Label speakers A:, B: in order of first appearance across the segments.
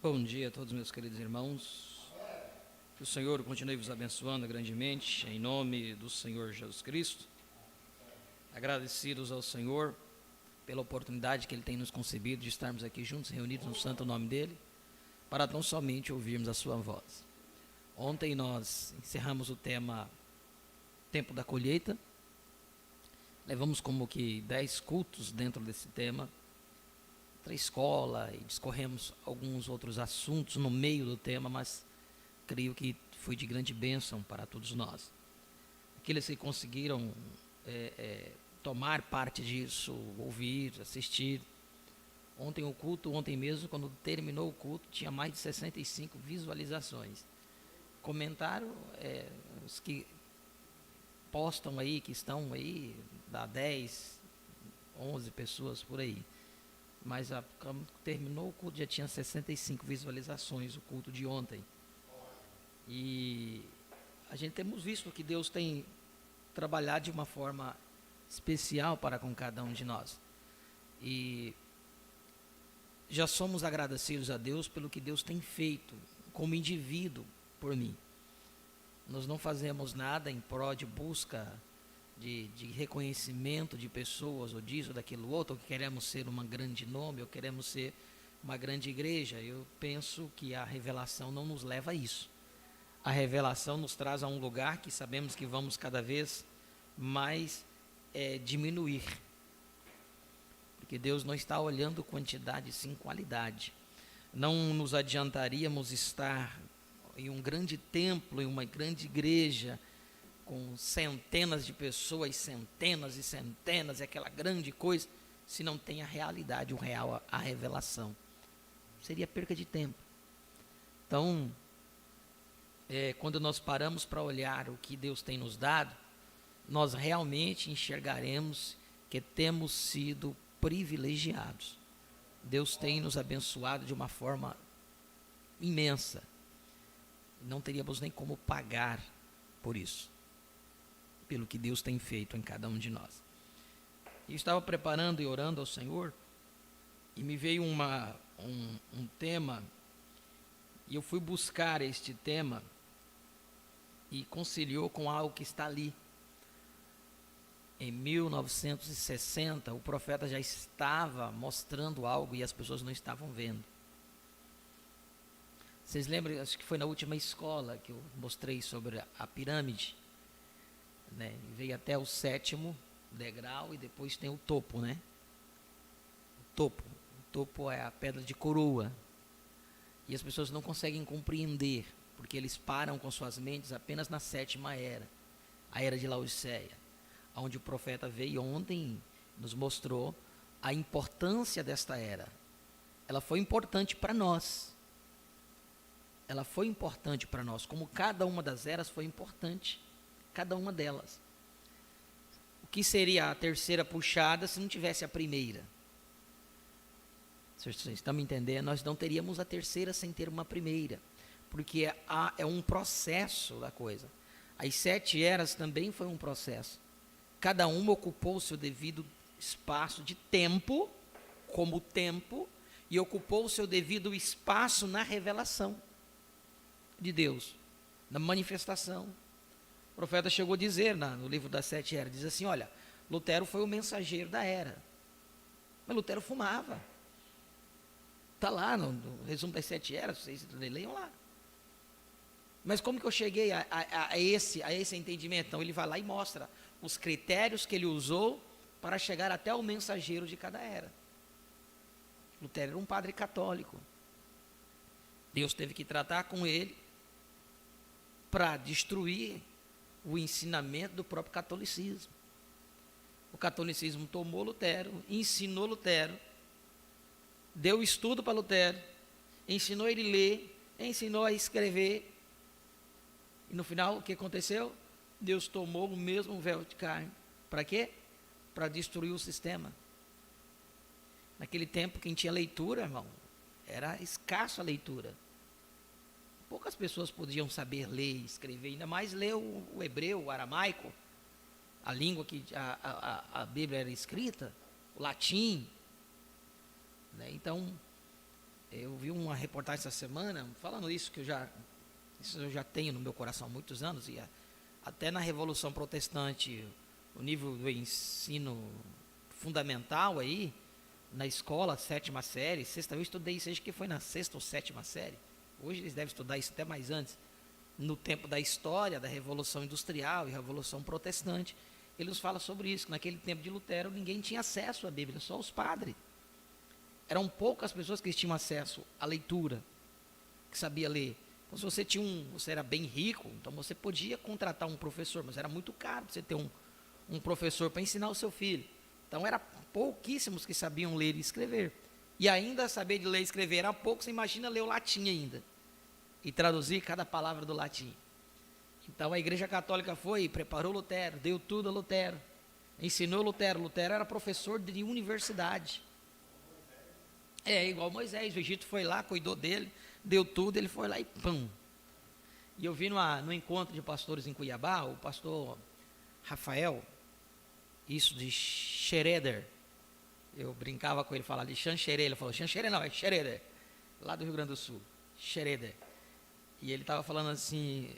A: Bom dia a todos meus queridos irmãos. Que o Senhor continue vos abençoando grandemente, em nome do Senhor Jesus Cristo. Agradecidos ao Senhor pela oportunidade que Ele tem nos concedido de estarmos aqui juntos, reunidos no santo nome dEle, para tão somente ouvirmos a sua voz. Ontem nós encerramos o tema Tempo da Colheita. Levamos como que 10 cultos dentro desse tema, para a escola, e discorremos alguns outros assuntos no meio do tema, mas creio que foi de grande bênção para todos nós. Aqueles que conseguiram tomar parte disso, ouvir, assistir. Ontem mesmo, quando terminou o culto, tinha mais de 65 visualizações. Comentaram, os que postam aí, que estão aí, dá 10, 11 pessoas por aí. Mas quando terminou o culto já tinha 65 visualizações, o culto de ontem. E a gente temos visto que Deus tem trabalhado de uma forma especial para com cada um de nós. E já somos agradecidos a Deus pelo que Deus tem feito como indivíduo por mim. Nós não fazemos nada em prol de busca de reconhecimento de pessoas, ou disso, ou daquilo outro, ou que queremos ser um grande nome, ou queremos ser uma grande igreja. Eu penso que a revelação não nos leva a isso. A revelação nos traz a um lugar que sabemos que vamos cada vez mais diminuir. Porque Deus não está olhando quantidade, sim qualidade. Não nos adiantaríamos estar em um grande templo, em uma grande igreja, com centenas de pessoas, centenas e centenas, aquela grande coisa, se não tem a realidade, o real, a revelação. Seria perca de tempo. Então, quando nós paramos para olhar o que Deus tem nos dado, nós realmente enxergaremos que temos sido privilegiados. Deus tem nos abençoado de uma forma imensa. Não teríamos nem como pagar por isso, pelo que Deus tem feito em cada um de nós. Eu estava preparando e orando ao Senhor, e me veio um tema, e eu fui buscar este tema, e conciliou com algo que está ali. Em 1960, o profeta já estava mostrando algo, e as pessoas não estavam vendo. Vocês lembram, acho que foi na última escola, que eu mostrei sobre a pirâmide, né? Veio até o 7º degrau e depois tem o topo, né? O topo é a pedra de coroa. E as pessoas não conseguem compreender, porque eles param com suas mentes apenas na 7ª era, a era de Laodiceia, onde o profeta veio ontem, nos mostrou a importância desta era. Ela foi importante para nós. Ela foi importante para nós, como cada uma das eras foi importante. Cada uma delas. O que seria a terceira puxada se não tivesse a primeira? Vocês estão me entendendo? Nós não teríamos a terceira sem ter uma primeira, porque é um processo da coisa. As 7 eras também foi um processo. Cada uma ocupou o seu devido espaço de tempo, como tempo, e ocupou o seu devido espaço na revelação de Deus, na manifestação. O profeta chegou a dizer no livro das 7 eras, diz assim, olha, Lutero foi o mensageiro da era, mas Lutero fumava. Está lá no resumo das 7 eras, vocês leiam lá. Mas como que eu cheguei a esse entendimento? Então ele vai lá e mostra os critérios que ele usou para chegar até o mensageiro de cada era. Lutero era um padre católico. Deus teve que tratar com ele para destruir o ensinamento do próprio catolicismo. O catolicismo tomou Lutero, ensinou Lutero, deu estudo para Lutero, ensinou ele a ler, ensinou a escrever, e no final o que aconteceu? Deus tomou o mesmo véu de carne. Para quê? Para destruir o sistema. Naquele tempo, quem tinha leitura, irmão, era escassa a leitura. Poucas pessoas podiam saber ler e escrever, ainda mais ler o hebreu, o aramaico, a língua que a Bíblia era escrita, o latim, né? Então, eu vi um uma reportagem essa semana, falando isso que isso eu já tenho no meu coração há muitos anos, e até na Revolução Protestante, o nível do ensino fundamental aí, na escola, 7ª série, sexta, eu estudei isso, acho que foi na 6ª ou 7ª série, hoje eles devem estudar isso até mais antes, no tempo da história, da Revolução Industrial e Revolução Protestante, ele nos fala sobre isso, que naquele tempo de Lutero ninguém tinha acesso à Bíblia, só os padres. Eram poucas pessoas que tinham acesso à leitura, que sabia ler. Então, se você era bem rico, então você podia contratar um professor, mas era muito caro você ter um professor para ensinar o seu filho. Então, eram pouquíssimos que sabiam ler e escrever. E ainda saber de ler e escrever era pouco, você imagina ler o latim ainda. E traduzir cada palavra do latim. Então, a Igreja Católica foi e preparou Lutero, deu tudo a Lutero. Ensinou Lutero. Lutero era professor de universidade. Igual Moisés, o Egito foi lá, cuidou dele, deu tudo, ele foi lá e pum. E eu vi no encontro de pastores em Cuiabá, o pastor Rafael, isso de Xereder, eu brincava com ele, falava de Xanxerê, ele falou, Xanxerê não, é Xereder, lá do Rio Grande do Sul, Xereder. E ele estava falando assim,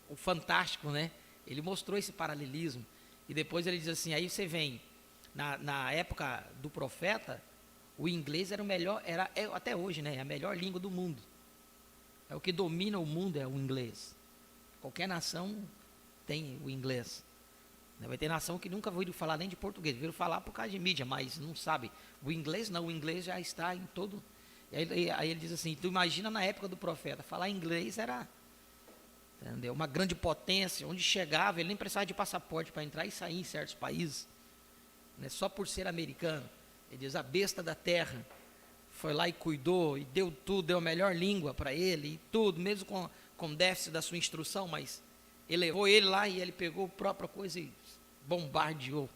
A: o fantástico, né? Ele mostrou esse paralelismo, e depois ele diz assim, aí você vem, na época do profeta, o inglês era o melhor, até hoje, né? É a melhor língua do mundo. É o que domina o mundo, é o inglês. Qualquer nação tem o inglês. Vai ter nação que nunca ouviu falar nem de português, ouviu falar por causa de mídia, mas não sabe. O inglês não, o inglês já está em todo. Aí ele diz assim, tu imagina na época do profeta, falar inglês era, entendeu? Uma grande potência, onde chegava, ele nem precisava de passaporte para entrar e sair em certos países, né? Só por ser americano. Ele diz, a besta da terra foi lá e cuidou, e deu tudo, deu a melhor língua para ele, e tudo, mesmo com déficit da sua instrução, mas elevou ele lá e ele pegou a própria coisa e bombardeou.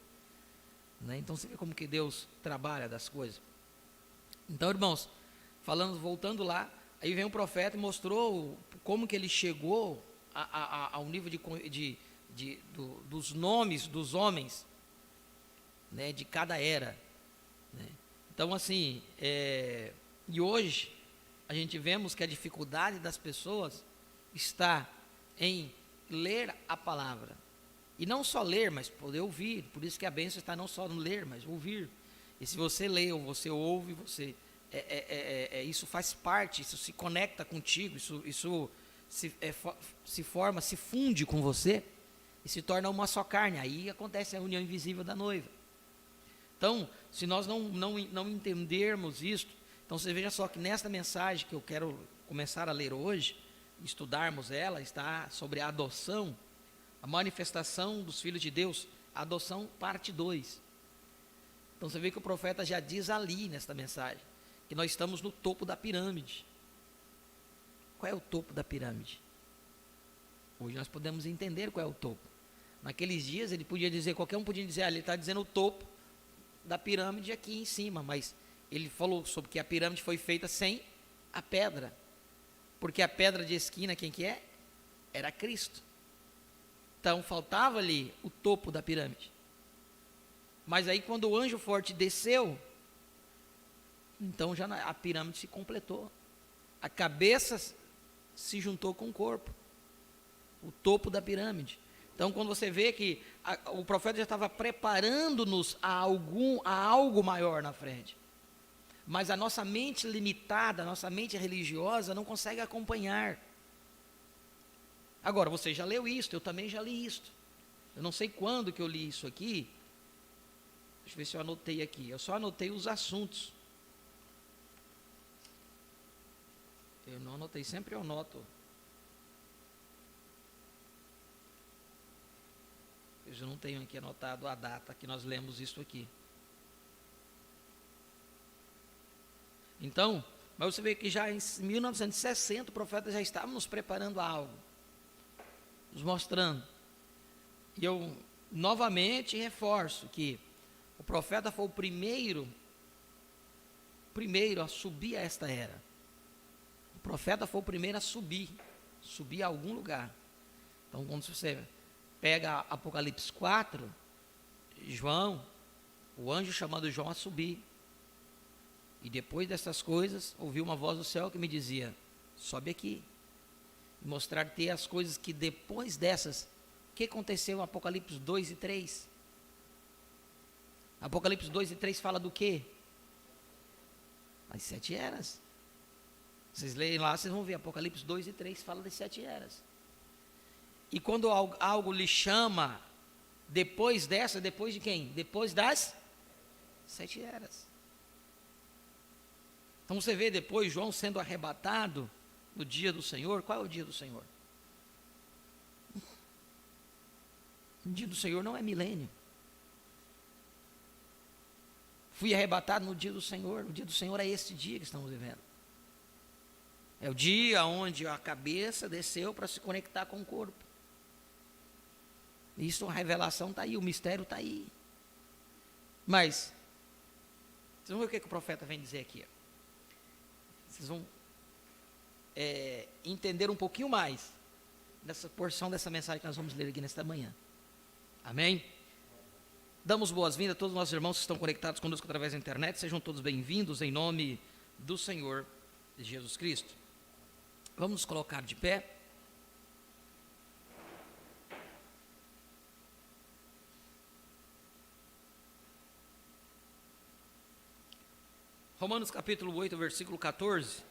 A: Né? Então você vê como que Deus trabalha das coisas. Então, irmãos, voltando lá, aí vem o profeta e mostrou como que ele chegou ao nível dos nomes dos homens, né, de cada era. Né? Então, assim, e hoje a gente vemos que a dificuldade das pessoas está em ler a palavra. E não só ler, mas poder ouvir. Por isso que a bênção está não só no ler, mas ouvir. E se você lê ou você ouve, isso faz parte, isso se conecta contigo, isso se forma, se funde com você e se torna uma só carne. Aí acontece a união invisível da noiva. Então, se nós não entendermos isto, então você veja só que nesta mensagem que eu quero começar a ler hoje, estudarmos ela, está sobre a adoção, a manifestação dos filhos de Deus, a adoção parte 2. Então você vê que o profeta já diz ali nesta mensagem, que nós estamos no topo da pirâmide. Qual é o topo da pirâmide? Hoje nós podemos entender qual é o topo. Naqueles dias qualquer um podia dizer, ele está dizendo o topo da pirâmide aqui em cima, mas ele falou sobre que a pirâmide foi feita sem a pedra, porque a pedra de esquina, quem que é? Era Cristo. Então faltava ali o topo da pirâmide. Mas aí quando o anjo forte desceu, então já a pirâmide se completou. A cabeça se juntou com o corpo. O topo da pirâmide. Então quando você vê que o profeta já estava preparando-nos a algo maior na frente. Mas a nossa mente limitada, a nossa mente religiosa não consegue acompanhar. Agora, você já leu isto, eu também já li isto. Eu não sei quando que eu li isso aqui. Deixa eu ver se eu anotei aqui. Eu só anotei os assuntos. Eu não anotei, sempre eu anoto. Eu não tenho aqui anotado a data que nós lemos isso aqui. Então, mas você vê que já em 1960 o profeta já estava nos preparando a algo, nos mostrando. E eu novamente reforço que o profeta foi o primeiro a subir a esta era. O profeta foi o primeiro a subir a algum lugar. Então, quando você pega Apocalipse 4, João, o anjo chamando João a subir. E depois dessas coisas, ouvi uma voz do céu que me dizia: sobe aqui, e mostrar-te as coisas que depois dessas, o que aconteceu em Apocalipse 2 e 3? Apocalipse 2 e 3 fala do quê? As 7 eras. Vocês leem lá, vocês vão ver, Apocalipse 2 e 3 fala das 7 eras. E quando algo lhe chama, depois dessa, depois de quem? Depois das 7 eras. Então você vê depois João sendo arrebatado no dia do Senhor. Qual é o dia do Senhor? O dia do Senhor não é milênio. Fui arrebatado no dia do Senhor. O dia do Senhor é esse dia que estamos vivendo. É o dia onde a cabeça desceu para se conectar com o corpo. Isso, a revelação está aí, o mistério está aí. Mas, vocês vão ver o que o profeta vem dizer aqui. Vocês vão entender um pouquinho mais dessa porção dessa mensagem que nós vamos ler aqui nesta manhã. Amém? Damos boas-vindas a todos os nossos irmãos que estão conectados conosco através da internet. Sejam todos bem-vindos em nome do Senhor Jesus Cristo. Vamos nos colocar de pé. Romanos capítulo 8, versículo 14.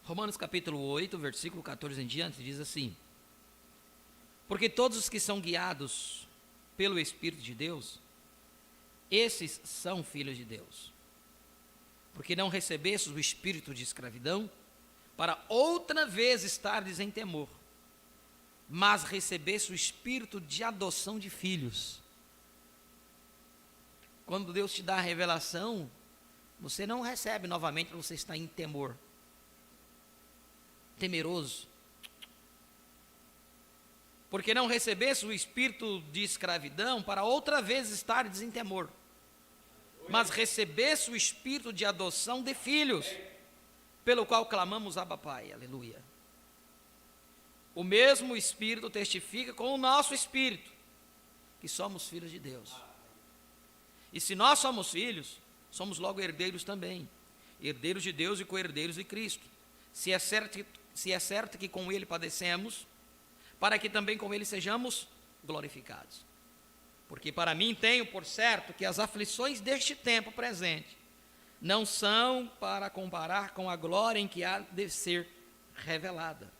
A: Romanos capítulo 8, versículo 14 em diante, diz assim: porque todos os que são guiados pelo Espírito de Deus, esses são filhos de Deus. Porque não recebestes o espírito de escravidão, para outra vez estardes em temor, mas recebeste o espírito de adoção de filhos. Quando Deus te dá a revelação, você não recebe novamente para você estar em temor, temeroso. Porque não recebeste o espírito de escravidão, para outra vez estardes em temor, mas recebeste o espírito de adoção de filhos, pelo qual clamamos Abba Pai, aleluia. O mesmo Espírito testifica com o nosso espírito, que somos filhos de Deus. E se nós somos filhos, somos logo herdeiros também, herdeiros de Deus e co-herdeiros de Cristo. Se é certo que com Ele padecemos, para que também com Ele sejamos glorificados. Porque para mim tenho por certo que as aflições deste tempo presente não são para comparar com a glória em que há de ser revelada.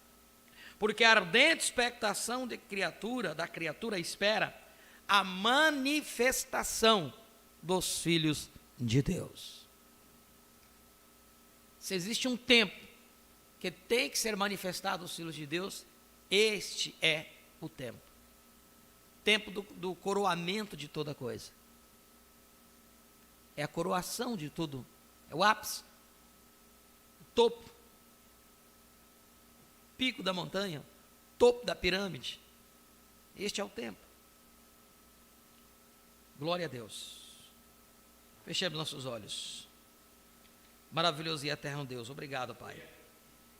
A: Porque a ardente expectação da criatura espera a manifestação dos filhos de Deus. Se existe um tempo que tem que ser manifestado os filhos de Deus, este é o tempo. Tempo do coroamento de toda coisa. É a coroação de tudo, é o ápice, o topo, pico da montanha, topo da pirâmide. Este é o tempo. Glória a Deus. Fechemos nossos olhos. Maravilhoso e eterno Deus, obrigado, Pai,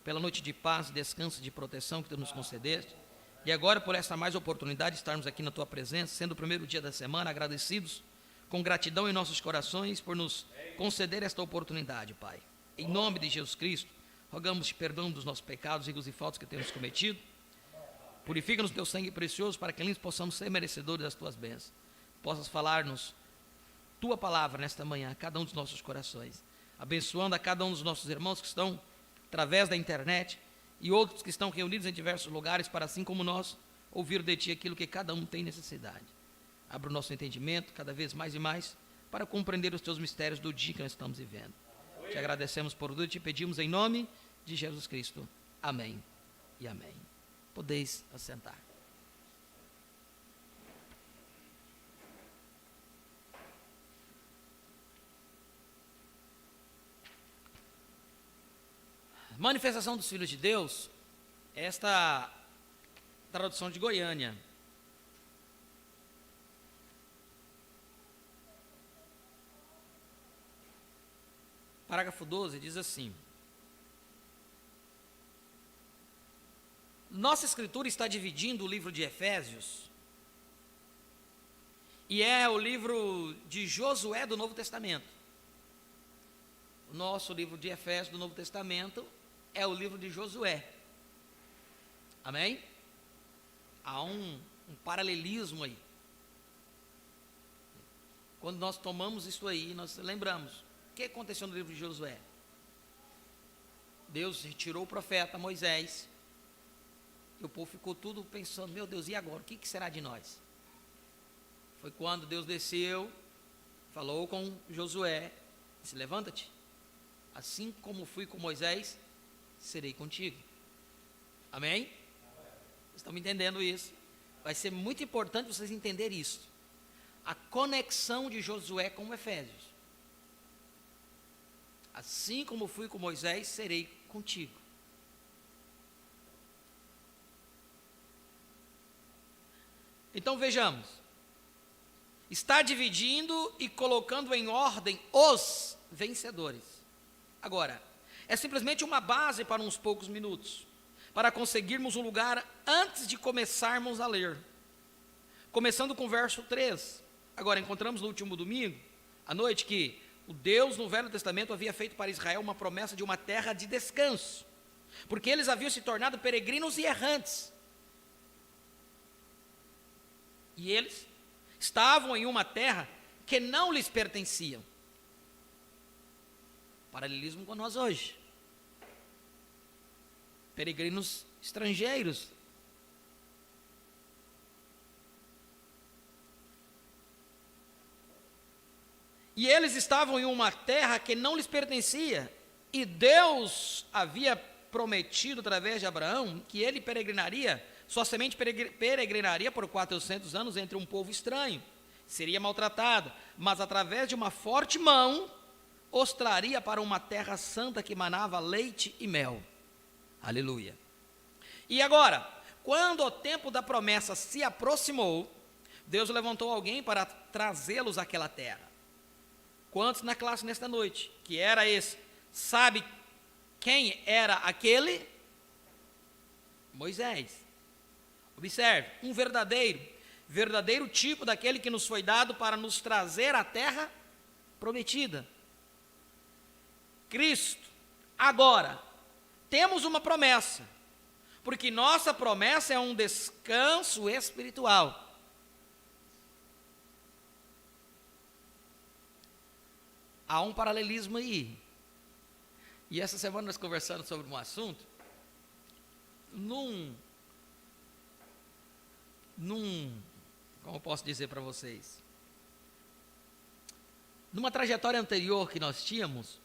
A: pela noite de paz, descanso e de proteção que Tu nos concedeste, e agora por essa mais oportunidade de estarmos aqui na Tua presença, sendo o primeiro dia da semana, agradecidos, com gratidão em nossos corações, por nos conceder esta oportunidade, Pai. Em nome de Jesus Cristo, rogamos-te perdão dos nossos pecados, erros e faltas que temos cometido. Purifica-nos teu sangue precioso, para que ali possamos ser merecedores das tuas bênçãos. Possas falar-nos tua palavra nesta manhã, a cada um dos nossos corações, abençoando a cada um dos nossos irmãos que estão através da internet e outros que estão reunidos em diversos lugares, para assim como nós, ouvir de ti aquilo que cada um tem necessidade. Abra o nosso entendimento cada vez mais e mais, para compreender os teus mistérios do dia que nós estamos vivendo. Te agradecemos por tudo e te pedimos em nome de Jesus Cristo. Amém e amém. Podeis assentar. Manifestação dos filhos de Deus, esta tradução de Goiânia. Parágrafo 12 diz assim: Nossa escritura está dividindo o livro de Efésios, e é o livro de Josué do Novo Testamento. O nosso livro de Efésios do Novo Testamento é o livro de Josué. Amém? Há um paralelismo aí. Quando nós tomamos isso aí, nós lembramos o que aconteceu no livro de Josué. Deus retirou o profeta Moisés, e o povo ficou tudo pensando, meu Deus, e agora? O que será de nós? Foi quando Deus desceu, falou com Josué, disse, levanta-te, assim como fui com Moisés, serei contigo. Amém? Vocês estão me entendendo isso? Vai ser muito importante vocês entenderem isso. A conexão de Josué com Efésios. Assim como fui com Moisés, serei contigo. Então vejamos. Está dividindo e colocando em ordem os vencedores. Agora, é simplesmente uma base para uns poucos minutos, para conseguirmos um lugar antes de começarmos a ler. Começando com o verso 3. Agora, encontramos no último domingo, à noite, que o Deus no Velho Testamento havia feito para Israel uma promessa de uma terra de descanso, porque eles haviam se tornado peregrinos e errantes. E eles estavam em uma terra que não lhes pertencia. Paralelismo com nós hoje. Peregrinos estrangeiros. E eles estavam em uma terra que não lhes pertencia. E Deus havia prometido através de Abraão que ele peregrinaria, sua semente peregrinaria por 400 anos entre um povo estranho. Seria maltratada, mas através de uma forte mão, os traria para uma terra santa que manava leite e mel. Aleluia. E agora, quando o tempo da promessa se aproximou, Deus levantou alguém para trazê-los àquela terra. Quantos na classe nesta noite, que era esse, sabe quem era aquele? Moisés. Observe, um verdadeiro tipo daquele que nos foi dado para nos trazer à terra prometida. Cristo. Agora, temos uma promessa, porque nossa promessa é um descanso espiritual. Há um paralelismo aí. E essa semana nós conversando sobre um assunto, como eu posso dizer para vocês? Numa trajetória anterior que nós tínhamos,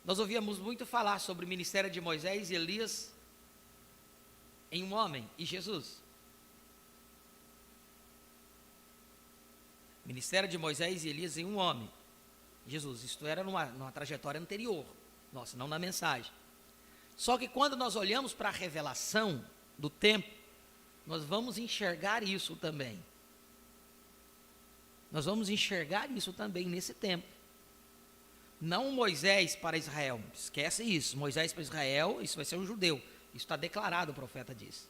A: nós ouvíamos muito falar sobre o ministério de Moisés e Elias em um homem, e Jesus. Ministério de Moisés e Elias em um homem, Jesus. Isto era numa trajetória anterior, nossa, não na mensagem. Só que quando nós olhamos para a revelação do tempo, nós vamos enxergar isso também. Nós vamos enxergar isso também nesse tempo. Não Moisés para Israel, esquece isso. Moisés para Israel, isso vai ser um judeu. Isso está declarado, o profeta diz.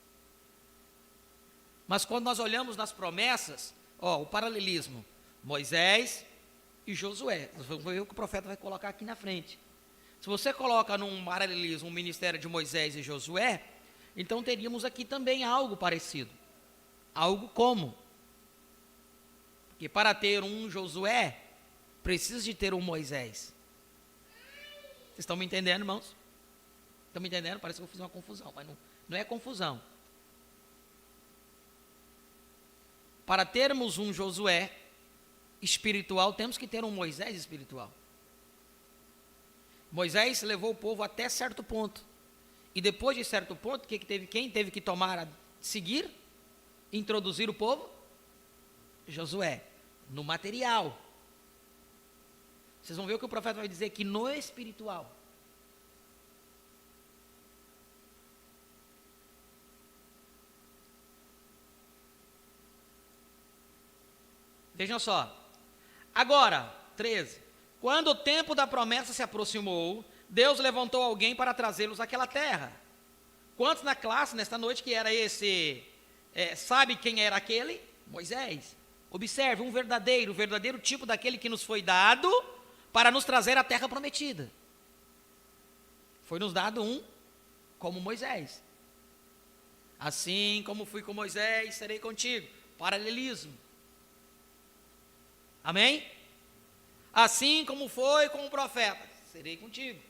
A: Mas quando nós olhamos nas promessas, o paralelismo, Moisés e Josué. Nós vamos ver o que o profeta vai colocar aqui na frente. Se você coloca num paralelismo o ministério de Moisés e Josué, então teríamos aqui também algo parecido. Algo como? Porque para ter um Josué, precisa de ter um Moisés. Vocês estão me entendendo, irmãos? Estão me entendendo? Parece que eu fiz uma confusão, mas não é confusão. Para termos um Josué espiritual, temos que ter um Moisés espiritual. Moisés levou o povo até certo ponto. E depois de certo ponto, quem teve que seguir, introduzir o povo? Josué, no material. Vocês vão ver o que o profeta vai dizer aqui no espiritual. Vejam só. Agora, 13. Quando o tempo da promessa se aproximou, Deus levantou alguém para trazê-los àquela terra. Quantos na classe, nesta noite, que era esse, sabe quem era aquele? Moisés. Observe, o verdadeiro tipo daquele que nos foi dado para nos trazer a terra prometida. Foi nos dado um como Moisés. Assim como fui com Moisés, serei contigo. Paralelismo. Amém? Assim como foi com o profeta, serei contigo.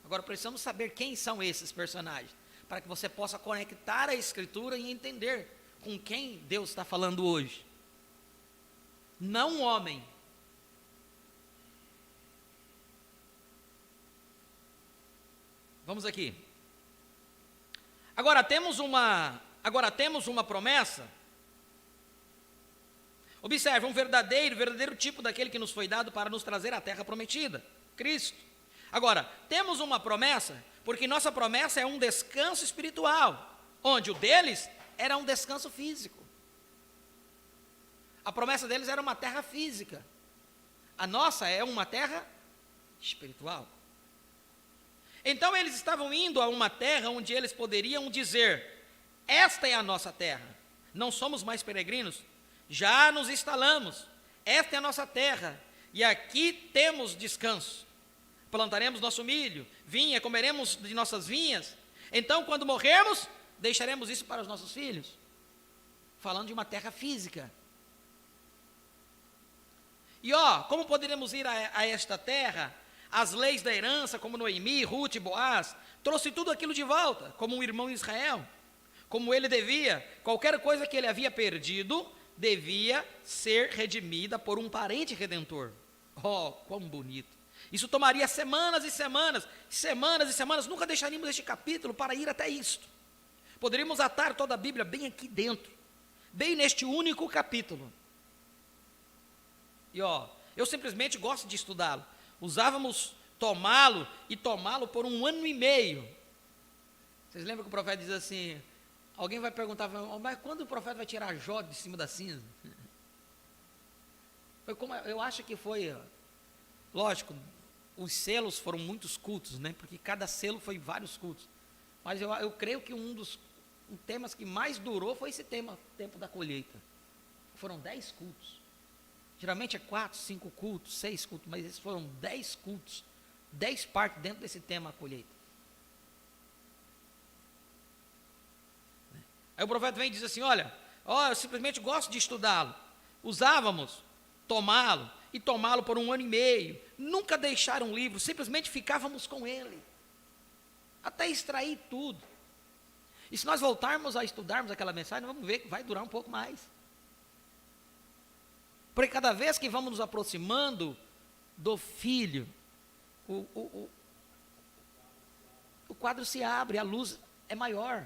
A: Agora precisamos saber quem são esses personagens, para que você possa conectar a Escritura e entender com quem Deus está falando hoje. Não um homem. Vamos aqui. Agora temos uma promessa. Observe, um verdadeiro tipo daquele que nos foi dado para nos trazer a terra prometida, Cristo. Agora, temos uma promessa, porque nossa promessa é um descanso espiritual, onde o deles era um descanso físico. A promessa deles era uma terra física. A nossa é uma terra espiritual. Então eles estavam indo a uma terra onde eles poderiam dizer: esta é a nossa terra, não somos mais peregrinos, já nos instalamos, esta é a nossa terra, e aqui temos descanso. Plantaremos nosso milho, vinha, comeremos de nossas vinhas. Então, quando morrermos, deixaremos isso para os nossos filhos. Falando de uma terra física. E como poderemos ir a esta terra? As leis da herança, como Noemi, Ruth e Boaz, trouxe tudo aquilo de volta, como um irmão em Israel. Como ele devia, qualquer coisa que ele havia perdido, devia ser redimida por um parente redentor. Oh, quão bonito. Isso tomaria semanas e semanas, nunca deixaríamos este capítulo para ir até isto. Poderíamos atar toda a Bíblia bem aqui dentro, bem neste único capítulo. E eu simplesmente gosto de estudá-lo. Usávamos tomá-lo por 1 ano e meio. Vocês lembram que o profeta diz assim, alguém vai perguntar, mas quando o profeta vai tirar Jó de cima da cinza? Eu acho que foi, lógico, os selos foram muitos cultos, né? Porque cada selo foi vários cultos. Mas eu creio que um dos temas que mais durou foi esse tema, tempo da colheita. Foram 10 cultos. Geralmente é 4, 5 cultos, 6 cultos, mas esses foram 10 cultos, 10 partes dentro desse tema, a colheita. Aí o profeta vem e diz assim, olha, eu simplesmente gosto de estudá-lo. Usávamos tomá-lo e tomá-lo por 1 ano e meio. Nunca deixar um livro, simplesmente ficávamos com ele. Até extrair tudo. E se nós voltarmos a estudarmos aquela mensagem, vamos ver que vai durar um pouco mais. Porque cada vez que vamos nos aproximando do Filho, o quadro se abre, a luz é maior.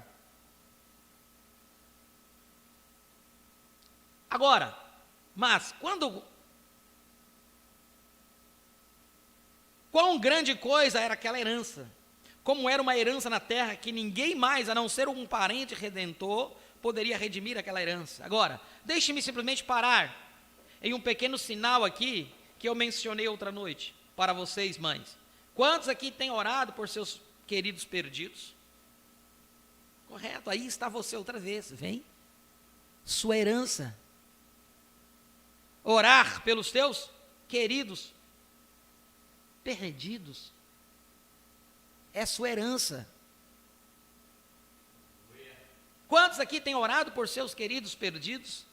A: Agora, mas quão grande coisa era aquela herança, como era uma herança na terra que ninguém mais, a não ser um parente redentor, poderia redimir aquela herança. Agora, deixe-me simplesmente parar em um pequeno sinal aqui, que eu mencionei outra noite, para vocês mães. Quantos aqui têm orado por seus queridos perdidos? Correto, aí está você outra vez, vem, sua herança. Orar pelos teus queridos perdidos é sua herança. Quantos aqui têm orado por seus queridos perdidos?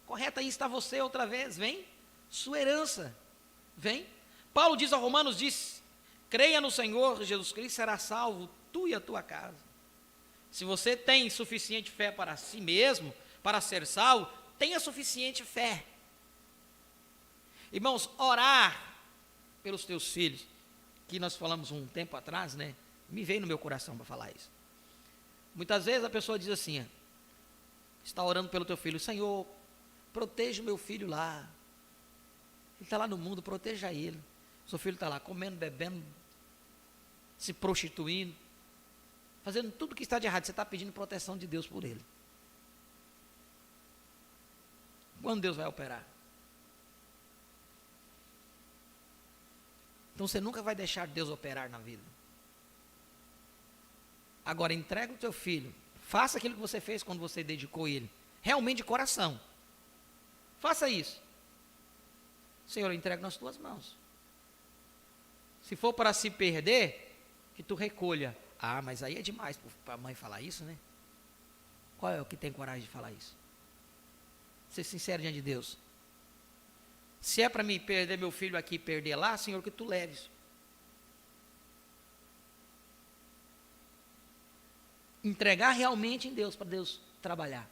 A: Correto, aí está você outra vez, vem, sua herança, vem. Paulo diz aos Romanos, creia no Senhor Jesus Cristo, será salvo, tu e a tua casa. Se você tem suficiente fé para si mesmo, para ser salvo, tenha suficiente fé. Irmãos, orar pelos teus filhos, que nós falamos um tempo atrás, né? Me veio no meu coração para falar isso. Muitas vezes a pessoa diz assim, está orando pelo teu filho, Senhor, proteja o meu filho lá. Ele está lá no mundo, proteja ele. Seu filho está lá comendo, bebendo, se prostituindo, fazendo tudo que está de errado. Você está pedindo proteção de Deus por ele. Quando Deus vai operar? Então você nunca vai deixar Deus operar na vida. Agora, entrega o teu filho. Faça aquilo que você fez quando você dedicou ele. Realmente de coração. Faça isso. Senhor, eu entrego nas tuas mãos. Se for para se perder, que tu recolha. Ah, mas aí é demais para a mãe falar isso, né? Qual é o que tem coragem de falar isso? Ser sincero diante de Deus. Se é para mim perder meu filho aqui e perder lá, Senhor, que tu leves. Entregar realmente em Deus, para Deus trabalhar.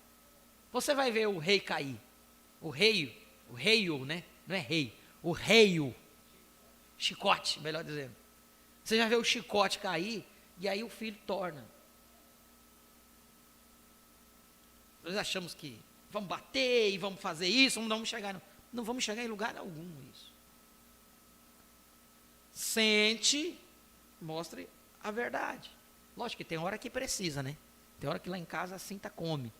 A: Você vai ver o rei cair. O rei, né? Não é rei. O rei, chicote, melhor dizendo. Você já vê o chicote cair, e aí o filho torna. Nós achamos que vamos bater e vamos fazer isso, não vamos chegar, não vamos chegar em lugar algum isso. Sente, mostre a verdade. Lógico que tem hora que precisa, né? Tem hora que lá em casa a cinta come.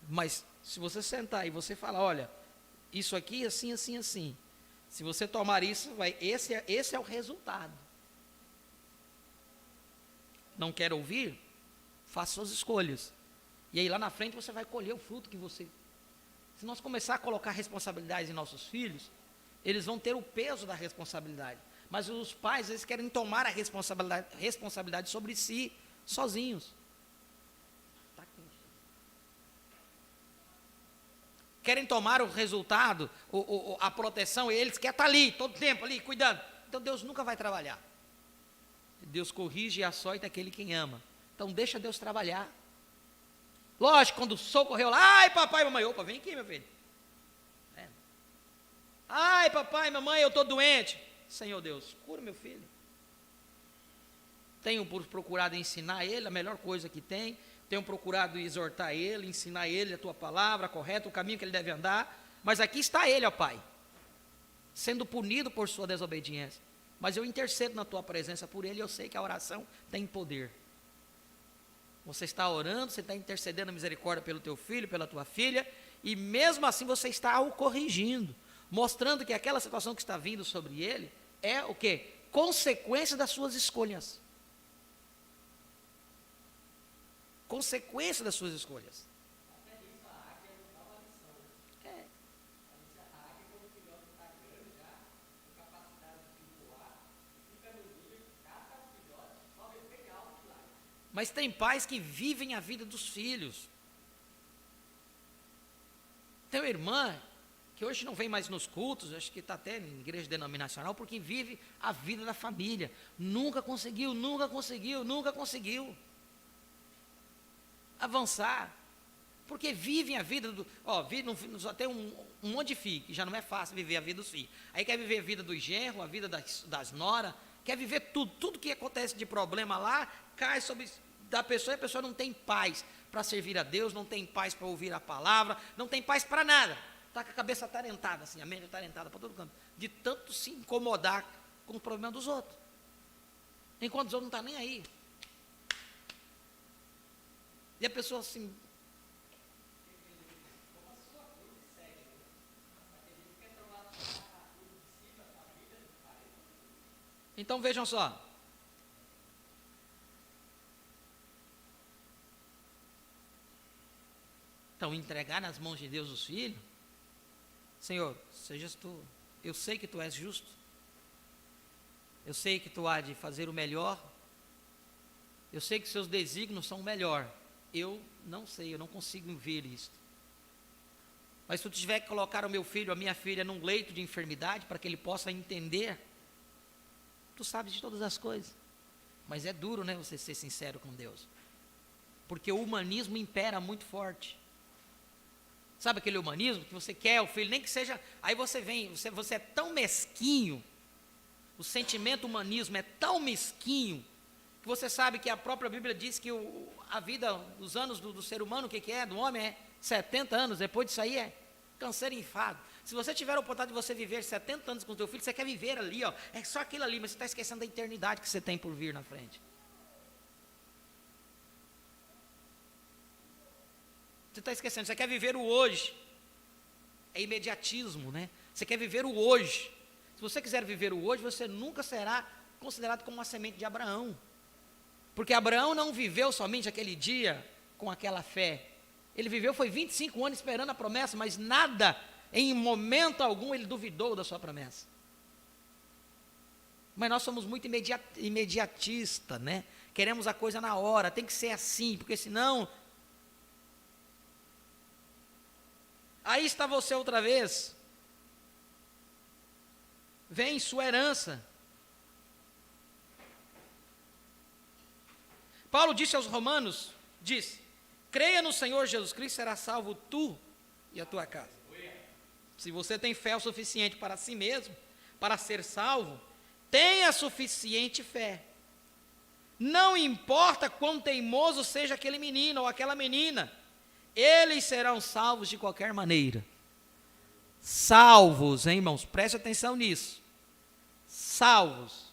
A: Mas se você sentar e você falar, olha, isso aqui assim, assim, assim. Se você tomar isso, esse é o resultado. Não quer ouvir? Faça suas escolhas. E aí lá na frente você vai colher o fruto que você... Se nós começar a colocar responsabilidades em nossos filhos, eles vão ter o peso da responsabilidade. Mas os pais, eles querem tomar a responsabilidade sobre si, sozinhos. Tá quente. Querem tomar o resultado, a proteção, eles querem estar ali, todo tempo ali, cuidando. Então Deus nunca vai trabalhar. Deus corrige e açoita aquele quem ama. Então deixa Deus trabalhar. Lógico, quando socorreu lá, ai papai, mamãe, opa, vem aqui meu filho. Ai papai, mamãe, eu estou doente. Senhor Deus, cura meu filho. Tenho procurado ensinar ele a melhor coisa que tem. Tenho procurado exortar ele, ensinar ele a tua palavra correta, o caminho que ele deve andar. Mas aqui está ele, ó Pai, sendo punido por sua desobediência. Mas eu intercedo na tua presença por ele e eu sei que a oração tem poder. Você está orando, você está intercedendo a misericórdia pelo teu filho, pela tua filha, e mesmo assim você está o corrigindo, mostrando que aquela situação que está vindo sobre ele é o quê? Consequência das suas escolhas. Consequência das suas escolhas. Mas tem pais que vivem a vida dos filhos. Tem uma irmã que hoje não vem mais nos cultos, acho que está até em igreja denominacional, porque vive a vida da família. Nunca conseguiu avançar. Porque vivem a vida do... só tem um monte de filho, que já não é fácil viver a vida dos filhos. Aí quer viver a vida dos genros, a vida das noras, quer viver tudo que acontece de problema lá, cai sobre da pessoa, e a pessoa não tem paz para servir a Deus, não tem paz para ouvir a palavra, não tem paz para nada, está com a cabeça atarentada, assim, a mente atarentada para todo canto, de tanto se incomodar com o problema dos outros, enquanto os outros não estão nem aí, e a pessoa assim, então vejam só, então entregar nas mãos de Deus os filhos, Senhor, sejas tu, eu sei que tu és justo, eu sei que tu há de fazer o melhor, eu sei que seus desígnios são o melhor, eu não sei, eu não consigo ver isso, mas se tu tiver que colocar o meu filho, a minha filha num leito de enfermidade, para que ele possa entender, tu sabes de todas as coisas, mas é duro, né, você ser sincero com Deus, porque o humanismo impera muito forte. Sabe aquele humanismo que você quer o filho, nem que seja, aí você vem, você é tão mesquinho, o sentimento humanismo é tão mesquinho, que você sabe que a própria Bíblia diz que a vida, os anos do ser humano, o que é, do homem é 70 anos, depois disso aí é câncer e enfado. Se você tiver a oportunidade de você viver 70 anos com o teu filho, você quer viver ali, ó, é só aquilo ali, mas você está esquecendo da eternidade que você tem por vir na frente. Você está esquecendo, você quer viver o hoje, é imediatismo, né? Você quer viver o hoje. Se você quiser viver o hoje, você nunca será considerado como uma semente de Abraão. Porque Abraão não viveu somente aquele dia com aquela fé. Ele viveu, foi 25 anos esperando a promessa, mas nada, em momento algum, ele duvidou da sua promessa. Mas nós somos muito imediatistas, né? Queremos a coisa na hora, tem que ser assim, porque senão... Aí está você outra vez. Vem sua herança. Paulo disse aos romanos, disse, creia no Senhor Jesus Cristo, será salvo tu e a tua casa. Se você tem fé o suficiente para si mesmo, para ser salvo, tenha suficiente fé. Não importa quão teimoso seja aquele menino ou aquela menina, eles serão salvos de qualquer maneira. Salvos, hein, irmãos? Preste atenção nisso. Salvos.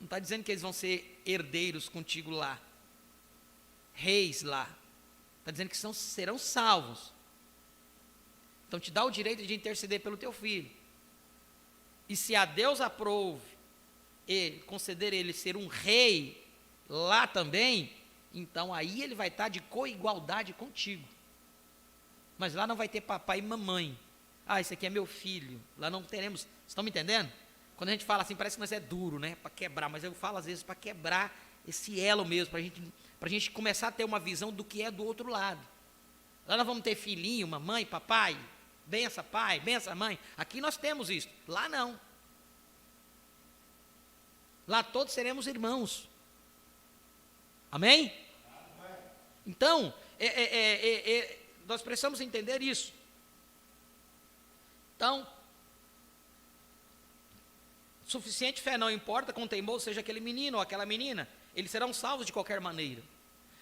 A: Não está dizendo que eles vão ser herdeiros contigo lá, reis lá. Está dizendo que serão salvos. Então te dá o direito de interceder pelo teu filho. E se a Deus aprove ele, conceder ele ser um rei lá também, então aí ele vai estar de coigualdade contigo. Mas lá não vai ter papai e mamãe. Ah, esse aqui é meu filho. Lá não teremos. Vocês estão me entendendo? Quando a gente fala assim, parece que nós é duro, né? Para quebrar. Mas eu falo às vezes para quebrar esse elo mesmo, para a gente começar a ter uma visão do que é do outro lado. Lá nós vamos ter filhinho, mamãe, papai, bença pai, bença mãe. Aqui nós temos isso. Lá não. Lá todos seremos irmãos. Amém? Então, nós precisamos entender isso. Então, suficiente fé, não importa quão teimoso seja aquele menino ou aquela menina, eles serão salvos de qualquer maneira.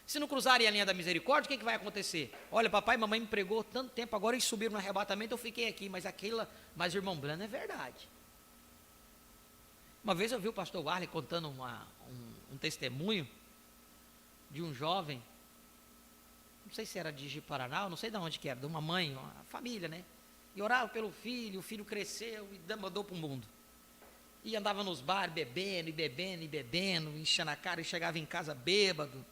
A: Se não cruzarem a linha da misericórdia, o que vai acontecer? Olha, papai e mamãe me pregou tanto tempo, agora eles subiram no arrebatamento, eu fiquei aqui, mas irmão Brano, é verdade. Uma vez eu vi o pastor Warley contando um testemunho de um jovem, não sei se era de Ji-Paraná, não sei de onde que era, de uma mãe, uma família, né? E orava pelo filho, o filho cresceu e mandou para o mundo. E andava nos bares bebendo, enchendo a cara e chegava em casa bêbado.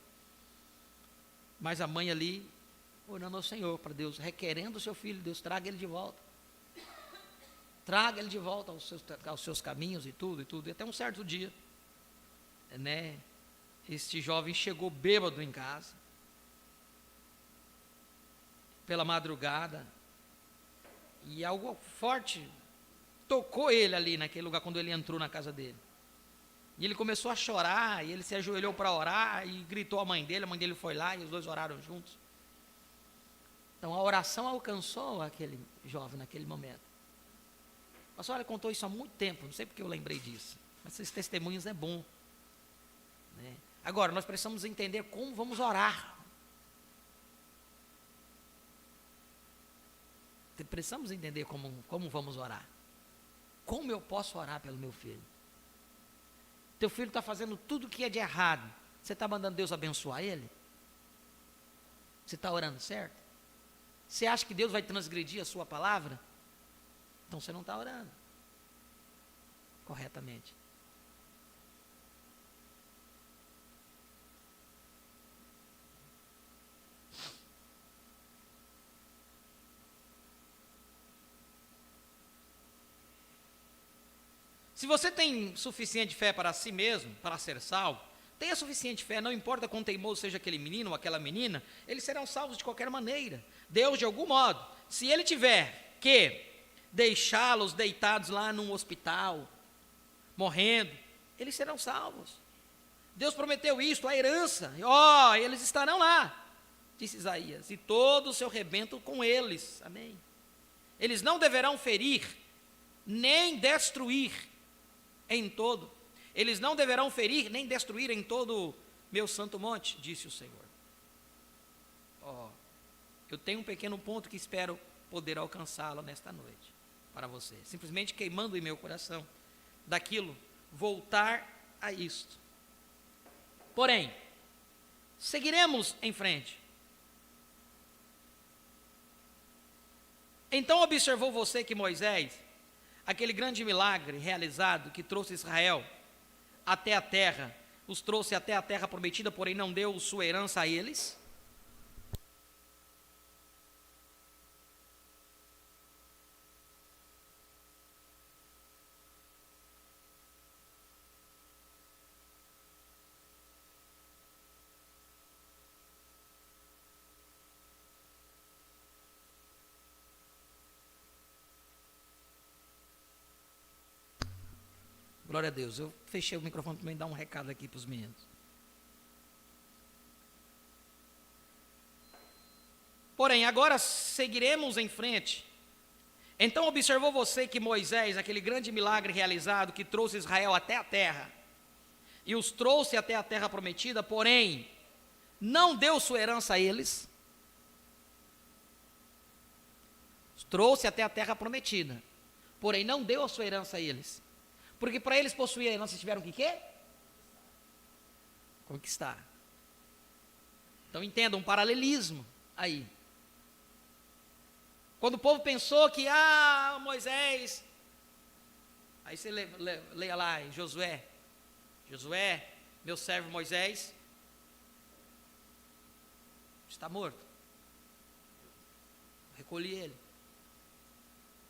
A: Mas a mãe ali, orando ao Senhor, para Deus, requerendo o seu filho, Deus, traga ele de volta. Traga ele de volta aos seus caminhos e tudo. E até um certo dia, né, este jovem chegou bêbado em casa, pela madrugada, e algo forte tocou ele ali naquele lugar, quando ele entrou na casa dele. E ele começou a chorar, e ele se ajoelhou para orar, e gritou a mãe dele foi lá, e os dois oraram juntos. Então a oração alcançou aquele jovem naquele momento. A senhora contou isso há muito tempo, não sei porque eu lembrei disso, mas esses testemunhos é bom, né? Agora, nós precisamos entender como vamos orar. Precisamos entender como vamos orar. Como eu posso orar pelo meu filho? Teu filho está fazendo tudo o que é de errado. Você está mandando Deus abençoar ele? Você está orando certo? Você acha que Deus vai transgredir a sua palavra? Então você não está orando corretamente. Se você tem suficiente fé para si mesmo, para ser salvo, tenha suficiente fé, não importa quão teimoso seja aquele menino ou aquela menina, eles serão salvos de qualquer maneira. Deus, de algum modo, se ele tiver que deixá-los deitados lá num hospital, morrendo, eles serão salvos. Deus prometeu isso, a herança, eles estarão lá, disse Isaías, e todo o seu rebento com eles, amém. Eles não deverão ferir, nem destruir em todo, eles não deverão ferir, nem destruir em todo meu santo monte, disse o Senhor. Eu tenho um pequeno ponto que espero poder alcançá-lo nesta noite, para você, simplesmente queimando em meu coração, daquilo, voltar a isto. Porém, seguiremos em frente. Então observou você que Moisés, aquele grande milagre realizado que trouxe Israel até a terra, os trouxe até a terra prometida, porém não deu sua herança a eles? Glória a Deus. Eu fechei o microfone para me dar um recado aqui para os meninos. Porém, agora seguiremos em frente. Então observou você que Moisés, aquele grande milagre realizado que trouxe Israel até a terra, e os trouxe até a terra prometida, porém, não deu sua herança a eles. Os trouxe até a terra prometida, porém não deu a sua herança a eles. Porque para eles possuírem a herança tiveram que quê? Conquistar. Então entenda um paralelismo aí. Quando o povo pensou que, Moisés, aí você leia lá em Josué, meu servo Moisés, está morto. Recolhi ele.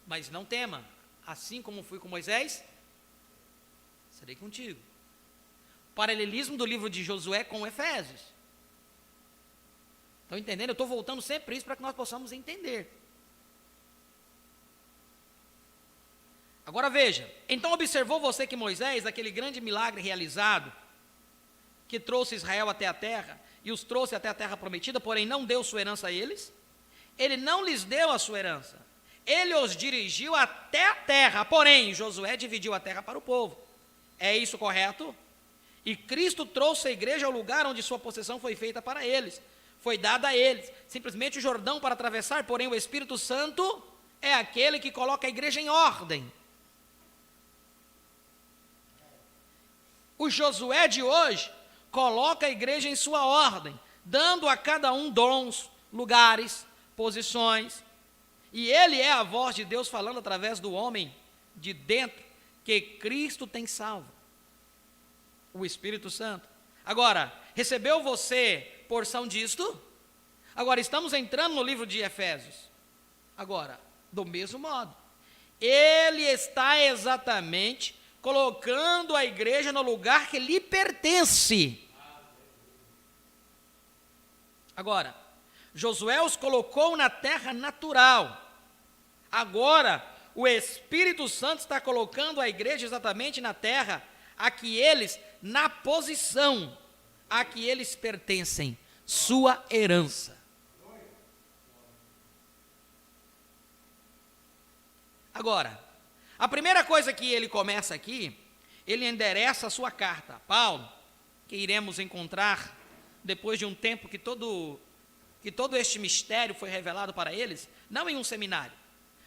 A: Mas não tema, assim como fui com Moisés, serei contigo. Paralelismo do livro de Josué com Efésios. Estão entendendo? Eu estou voltando sempre isso para que nós possamos entender. Agora veja, então observou você que Moisés, aquele grande milagre realizado, que trouxe Israel até a terra, e os trouxe até a terra prometida, porém não deu sua herança a eles, ele não lhes deu a sua herança, ele os dirigiu até a terra, porém Josué dividiu a terra para o povo. É isso correto? E Cristo trouxe a igreja ao lugar onde sua possessão foi feita para eles, foi dada a eles, simplesmente o Jordão para atravessar, porém o Espírito Santo é aquele que coloca a igreja em ordem. O Josué de hoje coloca a igreja em sua ordem, dando a cada um dons, lugares, posições, e ele é a voz de Deus falando através do homem de dentro, que Cristo tem salvo, o Espírito Santo. Agora, recebeu você porção disto? Agora, estamos entrando no livro de Efésios. Agora, do mesmo modo, ele está exatamente colocando a igreja no lugar que lhe pertence. Agora, Josué os colocou na terra natural. Agora, o Espírito Santo está colocando a igreja exatamente na terra, a que eles, na posição a que eles pertencem, sua herança. Agora, a primeira coisa que ele começa aqui, ele endereça a sua carta. Paulo, que iremos encontrar depois de um tempo que todo este mistério foi revelado para eles, não em um seminário,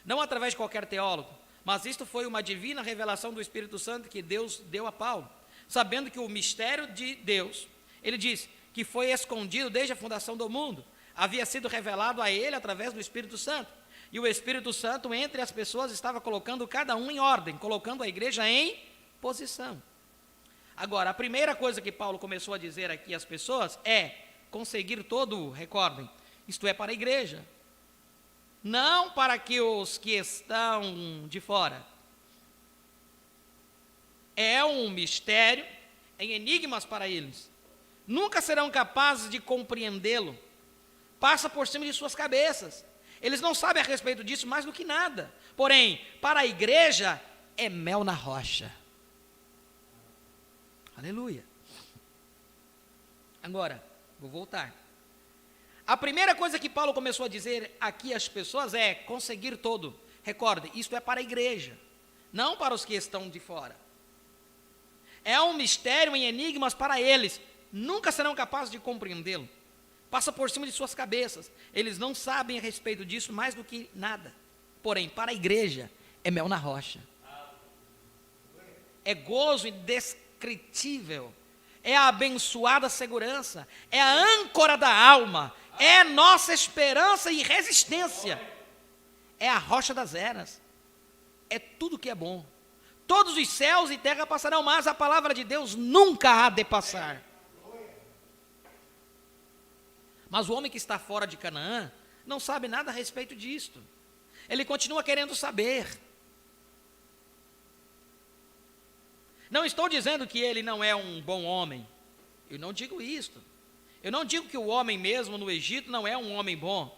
A: não através de qualquer teólogo, mas isto foi uma divina revelação do Espírito Santo que Deus deu a Paulo, sabendo que o mistério de Deus, ele diz que foi escondido desde a fundação do mundo, havia sido revelado a ele através do Espírito Santo, e o Espírito Santo entre as pessoas estava colocando cada um em ordem, colocando a igreja em posição. Agora, a primeira coisa que Paulo começou a dizer aqui às pessoas é conseguir todo, recordem, isto é para a igreja, não para que os que estão de fora. É um mistério, em enigmas para eles. Nunca serão capazes de compreendê-lo. Passa por cima de suas cabeças. Eles não sabem a respeito disso mais do que nada. Porém, para a igreja, é mel na rocha. Aleluia. Agora, vou voltar. A primeira coisa que Paulo começou a dizer aqui às pessoas é conseguir todo. Recorde, isto é para a igreja, não para os que estão de fora. É um mistério em enigmas para eles. Nunca serão capazes de compreendê-lo. Passa por cima de suas cabeças. Eles não sabem a respeito disso mais do que nada. Porém, para a igreja, é mel na rocha. É gozo indescritível. É a abençoada segurança. É a âncora da alma. É nossa esperança e resistência. É a rocha das eras. É tudo que é bom. Todos os céus e terra passarão, mas a palavra de Deus nunca há de passar. Mas o homem que está fora de Canaã não sabe nada a respeito disto. Ele continua querendo saber. Não estou dizendo que ele não é um bom homem. Eu não digo isto. Eu não digo que o homem mesmo no Egito não é um homem bom.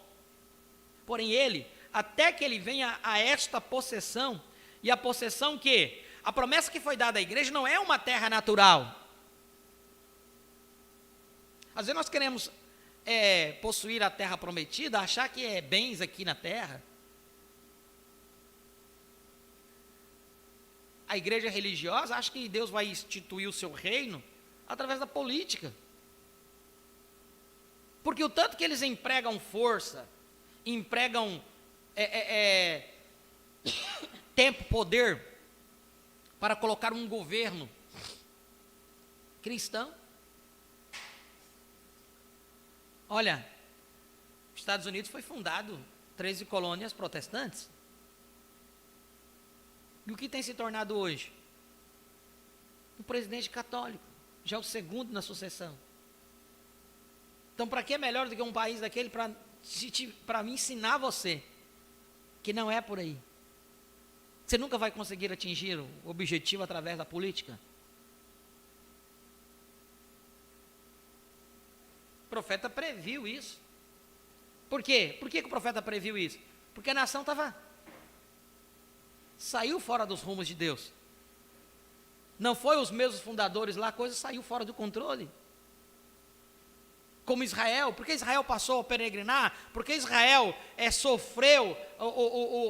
A: Porém ele, até que ele venha a esta possessão, e a possessão que? A promessa que foi dada à igreja não é uma terra natural. Às vezes nós queremos possuir a terra prometida, achar que é bens aqui na terra. A igreja religiosa acha que Deus vai instituir o seu reino através da política. Porque o tanto que eles empregam força, empregam tempo, poder, para colocar um governo cristão. Olha, os Estados Unidos foi fundado 13 colônias protestantes. E o que tem se tornado hoje? Um presidente católico, já é o segundo na sucessão. Então, para que é melhor do que um país daquele para me ensinar você que não é por aí? Você nunca vai conseguir atingir o objetivo através da política. O profeta previu isso. Por quê? Por que o profeta previu isso? Porque a nação saiu fora dos rumos de Deus. Não foi os mesmos fundadores lá, a coisa saiu fora do controle. Como Israel, porque Israel passou a peregrinar, porque Israel sofreu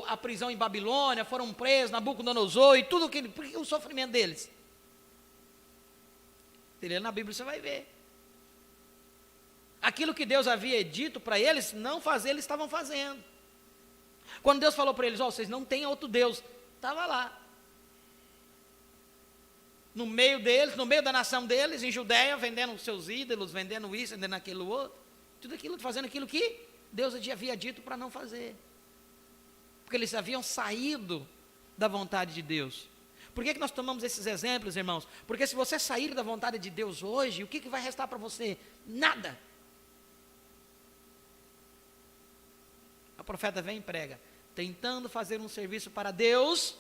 A: a prisão em Babilônia, foram presos, Nabucodonosor e tudo aquilo, porque o sofrimento deles. Lendo na Bíblia você vai ver. Aquilo que Deus havia dito para eles não fazer, eles estavam fazendo. Quando Deus falou para eles, vocês não têm outro Deus, estava lá. No meio deles, no meio da nação deles, em Judeia, vendendo os seus ídolos, vendendo isso, vendendo aquilo outro, tudo aquilo, fazendo aquilo que Deus havia dito para não fazer. Porque eles haviam saído da vontade de Deus. Por que nós tomamos esses exemplos, irmãos? Porque se você sair da vontade de Deus hoje, o que vai restar para você? Nada. A profeta vem e prega, tentando fazer um serviço para Deus,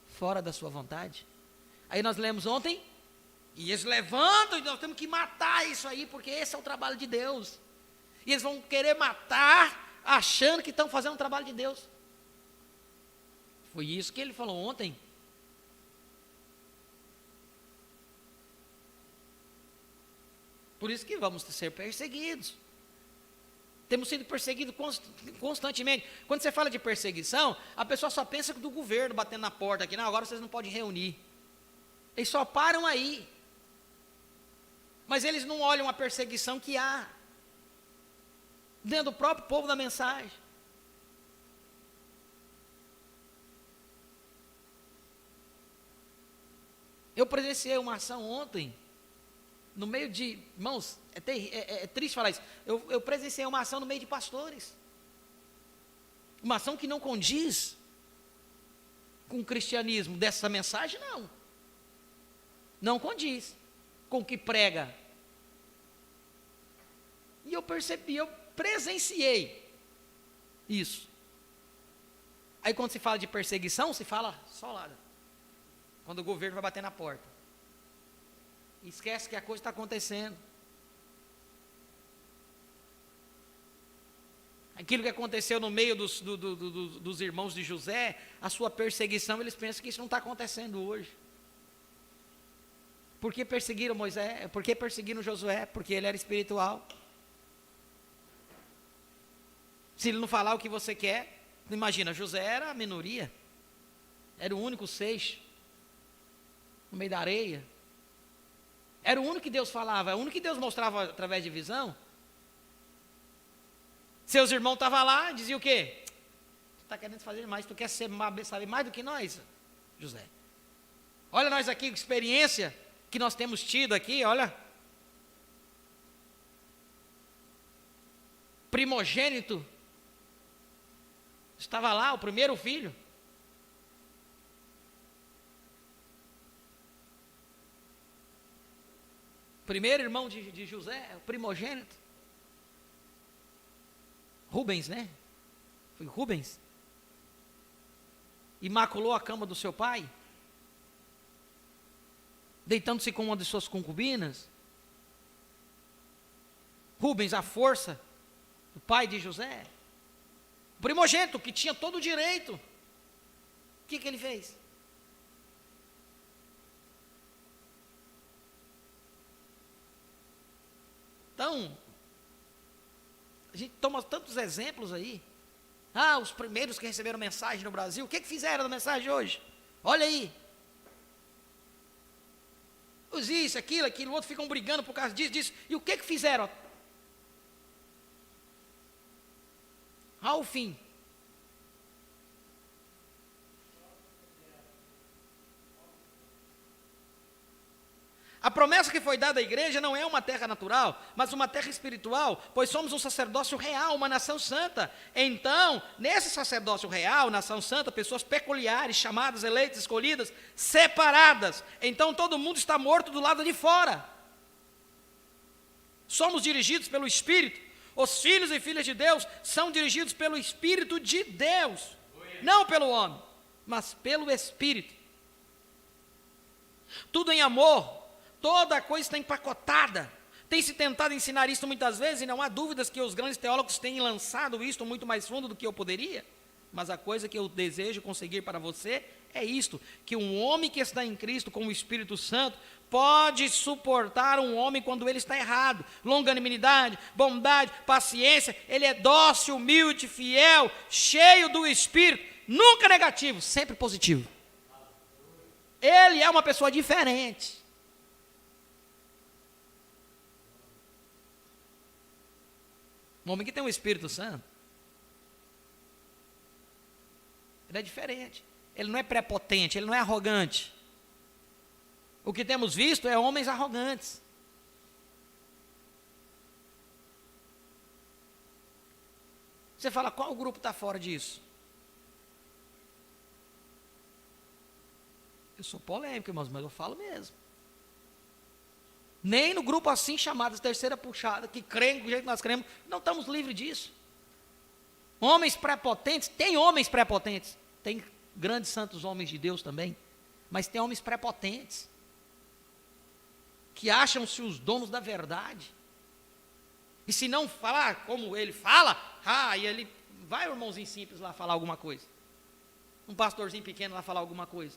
A: fora da sua vontade. Aí nós lemos ontem, e eles levantam, e nós temos que matar isso aí, porque esse é o trabalho de Deus. E eles vão querer matar, achando que estão fazendo o trabalho de Deus. Foi isso que ele falou ontem. Por isso que vamos ser perseguidos. Temos sido perseguidos constantemente. Quando você fala de perseguição, a pessoa só pensa do governo batendo na porta aqui. Não, agora vocês não podem reunir. Eles só param aí. Mas eles não olham a perseguição que há dentro do próprio povo da mensagem. Eu presenciei uma ação ontem, no meio de, irmãos, é triste falar isso, eu presenciei uma ação no meio de pastores, uma ação que não condiz com o cristianismo dessa mensagem, não condiz com o que prega. E eu percebi, eu presenciei isso. Aí quando se fala de perseguição, se fala só lá, quando o governo vai bater na porta. Esquece que a coisa está acontecendo. Aquilo que aconteceu no meio dos irmãos de José, a sua perseguição, eles pensam que isso não está acontecendo hoje. Por que perseguiram Moisés? Por que perseguiram Josué? Porque ele era espiritual. Se ele não falar o que você quer, imagina, José era a minoria. Era o único seixo no meio da areia. Era o único que Deus falava, é o único que Deus mostrava através de visão. Seus irmãos estavam lá e diziam o quê? Tu está querendo fazer mais, tu quer saber mais do que nós, José. Olha nós aqui, experiência que nós temos tido aqui, olha. Primogênito. Estava lá, o primeiro filho. primeiro irmão de José, o primogênito. Rubens, né? Foi Rubens. Imaculou a cama do seu pai, deitando-se com uma de suas concubinas. Rubens, a força do pai de José, o primogênito que tinha todo o direito. O que ele fez? Então, a gente toma tantos exemplos aí. Os primeiros que receberam mensagem no Brasil, o que fizeram na mensagem hoje? Olha aí. Isso, aquilo, outro ficam brigando por causa disso. E o que fizeram? Ao fim. A promessa que foi dada à igreja não é uma terra natural, mas uma terra espiritual, pois somos um sacerdócio real, uma nação santa. Então, nesse sacerdócio real, nação santa, pessoas peculiares, chamadas, eleitas, escolhidas, separadas. Então, todo mundo está morto do lado de fora. Somos dirigidos pelo Espírito. Os filhos e filhas de Deus são dirigidos pelo Espírito de Deus. Não pelo homem, mas pelo Espírito. Tudo em amor. Toda a coisa está empacotada. Tem se tentado ensinar isso muitas vezes, e não há dúvidas que os grandes teólogos têm lançado isto muito mais fundo do que eu poderia. Mas a coisa que eu desejo conseguir para você é isto: que um homem que está em Cristo com o Espírito Santo pode suportar um homem quando ele está errado. Longanimidade, bondade, paciência. Ele é dócil, humilde, fiel, cheio do Espírito. Nunca negativo, sempre positivo. Ele é uma pessoa diferente. Um homem que tem o Espírito Santo, ele é diferente. Ele não é prepotente, ele não é arrogante. O que temos visto é homens arrogantes. Você fala, qual grupo está fora disso? Eu sou polêmico, irmãos, mas eu falo mesmo. Nem no grupo assim chamado terceira puxada, que creem do jeito que nós cremos, não estamos livres disso. Homens prepotentes, tem homens prepotentes, tem grandes santos homens de Deus também, mas tem homens prepotentes, que acham-se os donos da verdade, e se não falar como ele fala, e ele, vai o irmãozinho simples lá falar alguma coisa, um pastorzinho pequeno lá falar alguma coisa,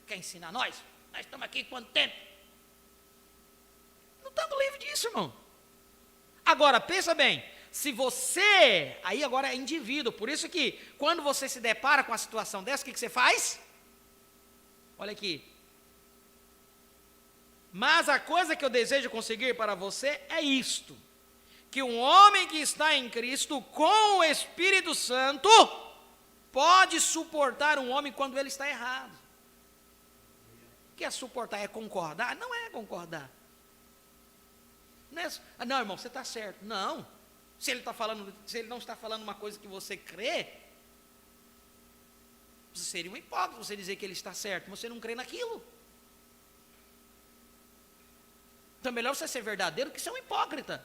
A: quer ensinar nós estamos aqui quanto tempo? Não estamos livres disso, irmão. Agora, pensa bem, se você, aí agora é indivíduo, por isso que quando você se depara com a situação dessa, o que você faz? Olha aqui. Mas a coisa que eu desejo conseguir para você é isto: que um homem que está em Cristo com o Espírito Santo pode suportar um homem quando ele está errado. O que é suportar? É concordar? Não é concordar. Não, irmão, você está certo. Não. Se ele não está falando uma coisa que você crê, você seria um hipócrita você dizer que ele está certo, você não crê naquilo. Então é melhor você ser verdadeiro que ser um hipócrita.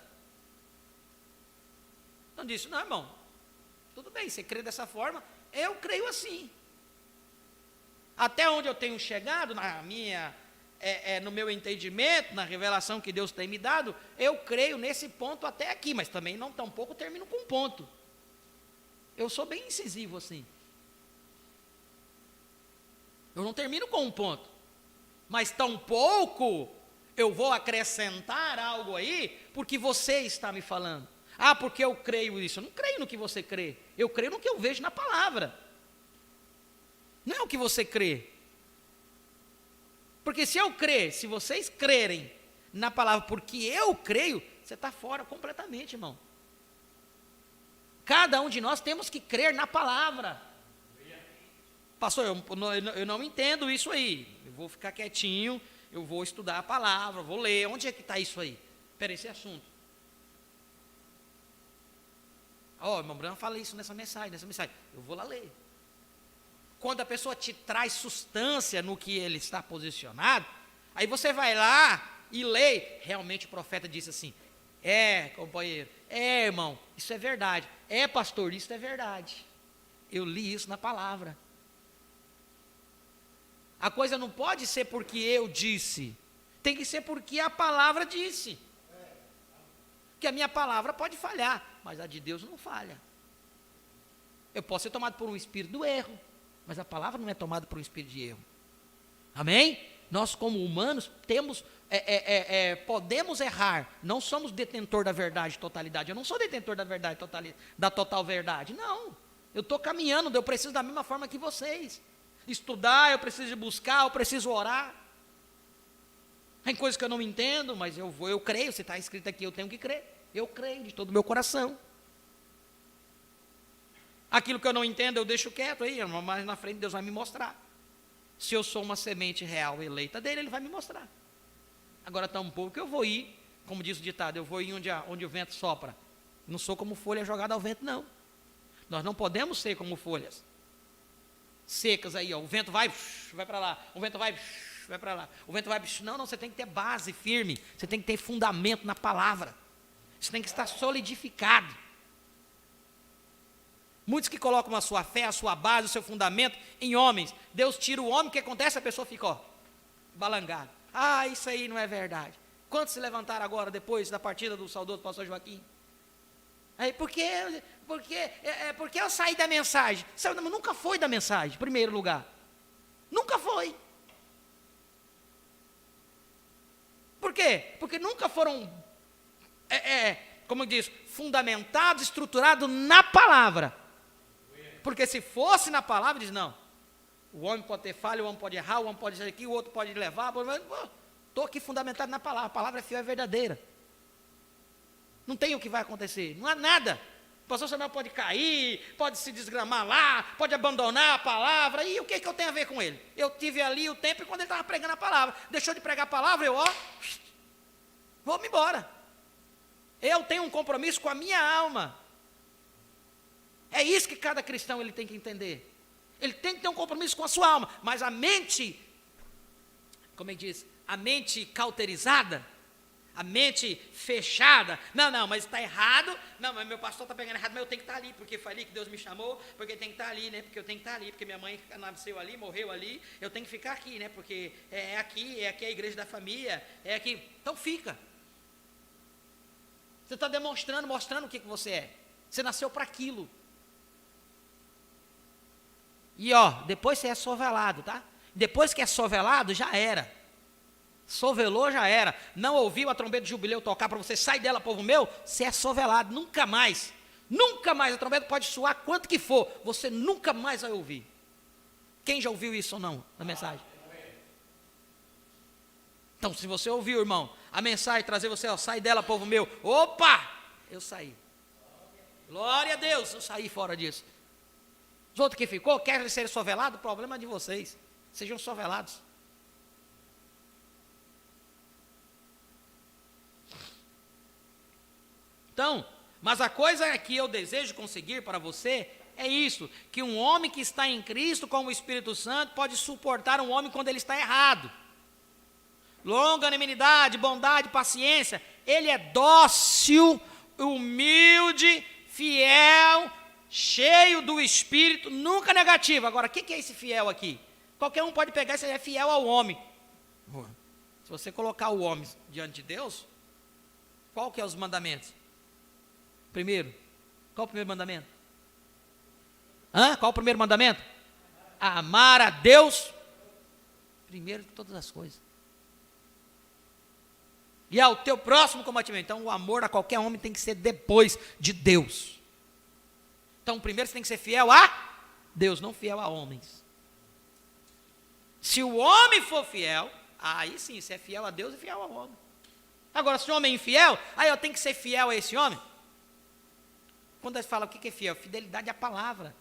A: Então disse, não, irmão, tudo bem, você crê dessa forma, eu creio assim. Até onde eu tenho chegado no meu entendimento, na revelação que Deus tem me dado, eu creio nesse ponto até aqui, mas também não tampouco termino com um ponto. Eu sou bem incisivo assim. Eu não termino com um ponto, mas tampouco eu vou acrescentar algo aí, porque você está me falando. Porque eu creio isso. Eu não creio no que você crê, eu creio no que eu vejo na palavra. Não é o que você crê. Porque se eu crer, se vocês crerem na palavra porque eu creio, você está fora completamente, irmão. Cada um de nós temos que crer na palavra. Pastor, eu não entendo isso aí. Eu vou ficar quietinho, eu vou estudar a palavra, vou ler. Onde é que está isso aí? Espera, esse assunto. Irmão Branco fala isso nessa mensagem. Eu vou lá ler. Quando a pessoa te traz substância no que ele está posicionado, aí você vai lá e leio, realmente o profeta disse assim, companheiro, irmão, isso é verdade, pastor, isso é verdade, eu li isso na palavra. A coisa não pode ser porque eu disse, tem que ser porque a palavra disse. Porque a minha palavra pode falhar, mas a de Deus não falha. Eu posso ser tomado por um espírito do erro, mas a palavra não é tomada por um espírito de erro. Amém? Nós como humanos podemos errar, não somos detentor da verdade, totalidade. Eu não sou detentor da verdade, da total verdade, não. Eu estou caminhando, eu preciso da mesma forma que vocês. Estudar, eu preciso buscar, eu preciso orar. Tem coisas que eu não entendo, mas eu creio, se está escrito aqui, eu tenho que crer. Eu creio de todo o meu coração. Aquilo que eu não entendo, eu deixo quieto aí, mas na frente Deus vai me mostrar. Se eu sou uma semente real eleita dele, ele vai me mostrar. Agora está um pouco que eu vou ir, como diz o ditado, eu vou ir onde o vento sopra. Não sou como folha jogada ao vento, não. Nós não podemos ser como folhas secas aí, ó. O vento vai para lá, o vento vai para lá, o vento vai, não, você tem que ter base firme, você tem que ter fundamento na palavra, você tem que estar solidificado. Muitos que colocam a sua fé, a sua base, o seu fundamento em homens, Deus tira o homem, o que acontece? A pessoa fica, balangada, isso aí não é verdade. Quantos se levantaram agora, depois da partida do saudoso pastor Joaquim? Aí, porque eu saí da mensagem. Nunca foi da mensagem, em primeiro lugar. Nunca foi. Por quê? Porque nunca foram, como diz, fundamentados, estruturados na palavra. Porque se fosse na palavra, diz, não, o homem pode ter falha, o homem pode errar, o homem pode ser aqui, o outro pode levar. Estou aqui fundamentado na palavra, a palavra é fiel e verdadeira. Não tem o que vai acontecer, não há nada. O pastor Samuel pode cair, pode se desgramar lá, pode abandonar a palavra, e o que eu tenho a ver com ele? Eu tive ali o tempo quando ele estava pregando a palavra, deixou de pregar a palavra, eu vou-me embora. Eu tenho um compromisso com a minha alma. É isso que cada cristão ele tem que entender. Ele tem que ter um compromisso com a sua alma, mas a mente, como ele diz, a mente cauterizada, a mente fechada, não, mas está errado, não, mas meu pastor está pegando errado, mas eu tenho que estar ali, porque foi ali que Deus me chamou, porque tem que estar ali, né, porque eu tenho que estar ali, porque minha mãe nasceu ali, morreu ali, eu tenho que ficar aqui, né, porque é aqui a igreja da família, é aqui, então fica. Você está mostrando o que você é, você nasceu para aquilo. E depois você é sovelado, tá? Depois que é sovelado, já era. Sovelou, já era. Não ouviu a trombeta de jubileu tocar para você, sai dela, povo meu, você é sovelado, nunca mais. Nunca mais, a trombeta pode soar quanto que for, você nunca mais vai ouvir. Quem já ouviu isso ou não, na mensagem? Então, se você ouviu, irmão, a mensagem trazer você, sai dela, povo meu, opa, eu saí. Glória a Deus, eu saí fora disso. Os outros que ficou, querem ser sovelados, o problema é de vocês, sejam sovelados. Então, mas a coisa que eu desejo conseguir para você é isso, que um homem que está em Cristo com o Espírito Santo pode suportar um homem quando ele está errado. Longanimidade, bondade, paciência, ele é dócil, humilde, fiel, cheio do Espírito, nunca negativo. Agora, o que é esse fiel aqui? Qualquer um pode pegar e ser fiel ao homem. Se você colocar o homem diante de Deus, qual que é os mandamentos? Primeiro, qual o primeiro mandamento? Qual o primeiro mandamento? Amar a Deus primeiro de todas as coisas. E ao teu próximo combatimento. Então o amor a qualquer homem tem que ser depois de Deus. Então primeiro você tem que ser fiel a Deus, não fiel a homens. Se o homem for fiel, aí sim, você é fiel a Deus e fiel ao homem. Agora, se o homem é infiel, aí eu tenho que ser fiel a esse homem. Quando a gente fala o que é fiel? Fidelidade à palavra.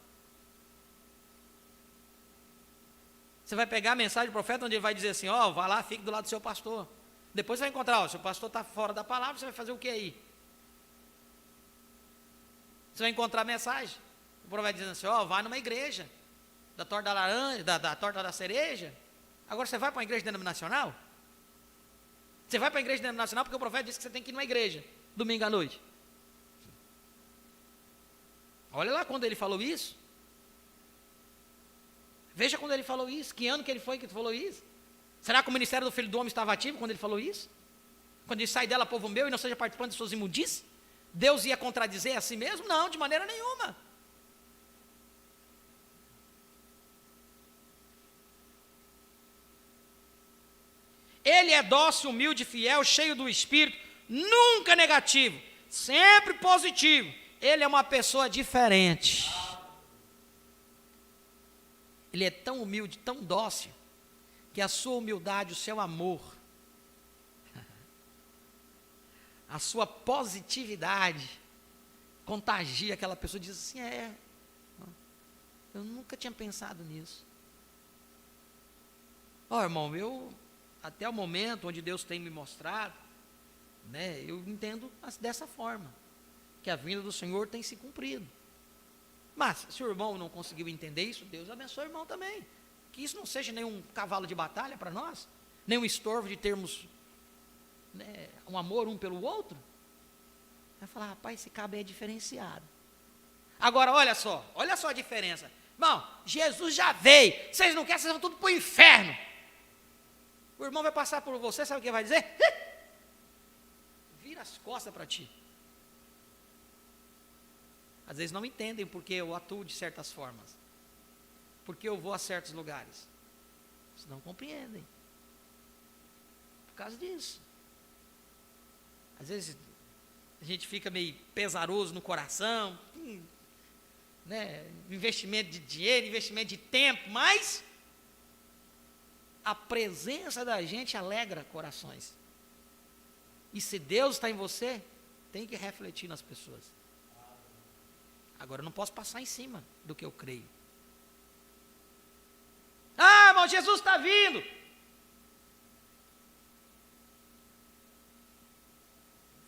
A: Você vai pegar a mensagem do profeta onde ele vai dizer assim, vá lá, fique do lado do seu pastor. Depois você vai encontrar, se o pastor está fora da palavra, você vai fazer o que aí? Você vai encontrar a mensagem. O profeta vai dizendo assim, vai numa igreja, da torta da laranja, da torta da cereja. Agora você vai para uma igreja denominacional? Você vai para a igreja denominacional porque o profeta disse que você tem que ir numa igreja, domingo à noite. Olha lá quando ele falou isso. Veja quando ele falou isso. Que ano que ele foi que ele falou isso? Será que o ministério do Filho do Homem estava ativo quando ele falou isso? Quando ele sai dela, povo meu, e não seja participante de suas imundícias? Deus ia contradizer a si mesmo? Não, de maneira nenhuma. Ele é dócil, humilde, fiel, cheio do Espírito, nunca negativo, sempre positivo. Ele é uma pessoa diferente. Ele é tão humilde, tão dócil, que a sua humildade, o seu amor, a sua positividade, contagia aquela pessoa, diz assim, eu nunca tinha pensado nisso. Irmão, até o momento onde Deus tem me mostrado, né, eu entendo dessa forma, que a vinda do Senhor tem se cumprido. Mas, se o irmão não conseguiu entender isso, Deus abençoe o irmão também. Que isso não seja nenhum cavalo de batalha para nós, nenhum estorvo de termos, né, um amor um pelo outro. Vai falar, rapaz, esse cabo é diferenciado. Agora, olha só a diferença. Irmão, Jesus já veio, vocês não querem, vocês vão tudo para o inferno. O irmão vai passar por você, sabe o que vai dizer? Vira as costas para ti. Às vezes não entendem porque eu atuo de certas formas, porque eu vou a certos lugares. Vocês não compreendem. Por causa disso. Às vezes a gente fica meio pesaroso no coração, né? Investimento de dinheiro, investimento de tempo, mas a presença da gente alegra corações. E se Deus está em você, tem que refletir nas pessoas. Agora eu não posso passar em cima do que eu creio. Irmão, Jesus está vindo.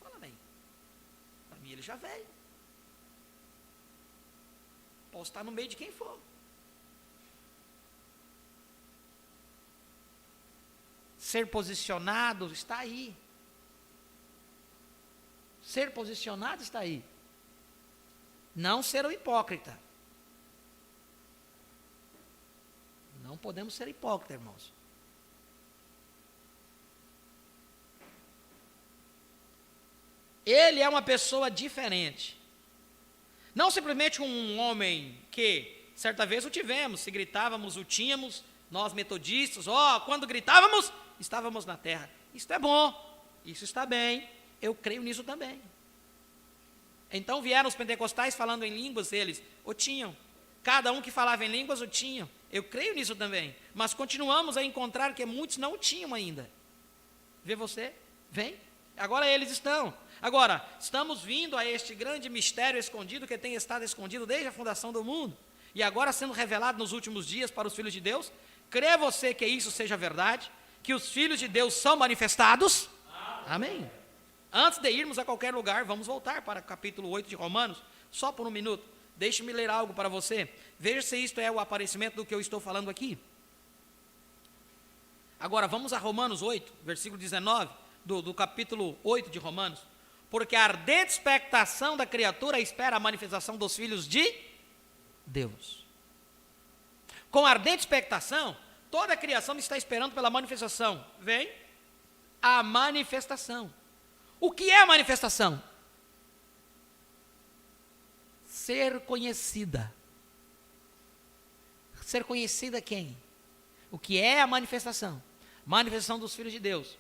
A: Fala bem. Para mim ele já veio. Posso estar no meio de quem for. Ser posicionado está aí. Ser posicionado está aí. Não ser um hipócrita. Não podemos ser hipócritas, irmãos. Ele é uma pessoa diferente. Não simplesmente um homem que, certa vez o tivemos, se gritávamos, o tínhamos, nós metodistas, quando gritávamos, estávamos na terra. Isso é bom, isso está bem, eu creio nisso também. Então vieram os pentecostais falando em línguas, eles o tinham. Cada um que falava em línguas o tinham. Eu creio nisso também. Mas continuamos a encontrar que muitos não o tinham ainda. Vê você? Vem. Agora eles estão. Agora, estamos vindo a este grande mistério escondido que tem estado escondido desde a fundação do mundo. E agora sendo revelado nos últimos dias para os filhos de Deus. Crê você que isso seja verdade? Que os filhos de Deus são manifestados? Amém. Antes de irmos a qualquer lugar, vamos voltar para o capítulo 8 de Romanos, só por um minuto. Deixe-me ler algo para você. Veja se isto é o aparecimento do que eu estou falando aqui. Agora, vamos a Romanos 8, versículo 19, do capítulo 8 de Romanos. Porque a ardente expectação da criatura espera a manifestação dos filhos de Deus. Com ardente expectação, toda a criação está esperando pela manifestação. Vem a manifestação. O que é a manifestação? Ser conhecida. Ser conhecida quem? O que é a manifestação? Manifestação dos filhos de Deus.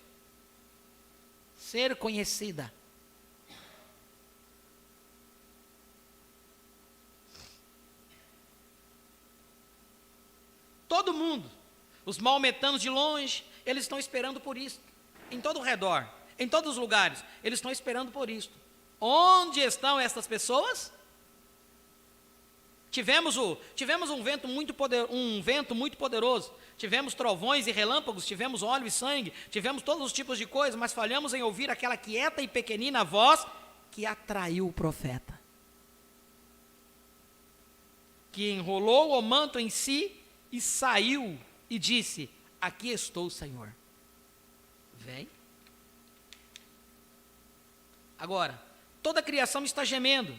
A: Ser conhecida. Todo mundo, os maometanos de longe, eles estão esperando por isso. Em todo o redor, em todos os lugares, eles estão esperando por isso. Onde estão essas pessoas? Tivemos um vento muito poderoso, tivemos trovões e relâmpagos, tivemos óleo e sangue, tivemos todos os tipos de coisas, mas falhamos em ouvir aquela quieta e pequenina voz que atraiu o profeta, que enrolou o manto em si e saiu e disse: aqui estou, Senhor. Vem. Agora, toda a criação está gemendo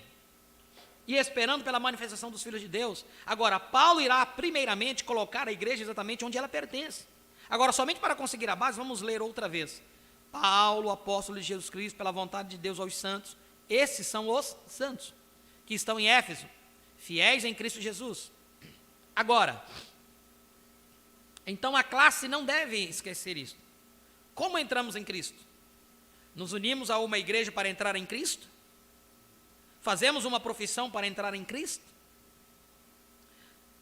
A: e esperando pela manifestação dos filhos de Deus. Agora, Paulo irá primeiramente colocar a igreja exatamente onde ela pertence. Agora, somente para conseguir a base, vamos ler outra vez. Paulo, apóstolo de Jesus Cristo, pela vontade de Deus aos santos. Esses são os santos que estão em Éfeso, fiéis em Cristo Jesus. Agora, então a classe não deve esquecer isso. Como entramos em Cristo? Nos unimos a uma igreja para entrar em Cristo? Fazemos uma profissão para entrar em Cristo?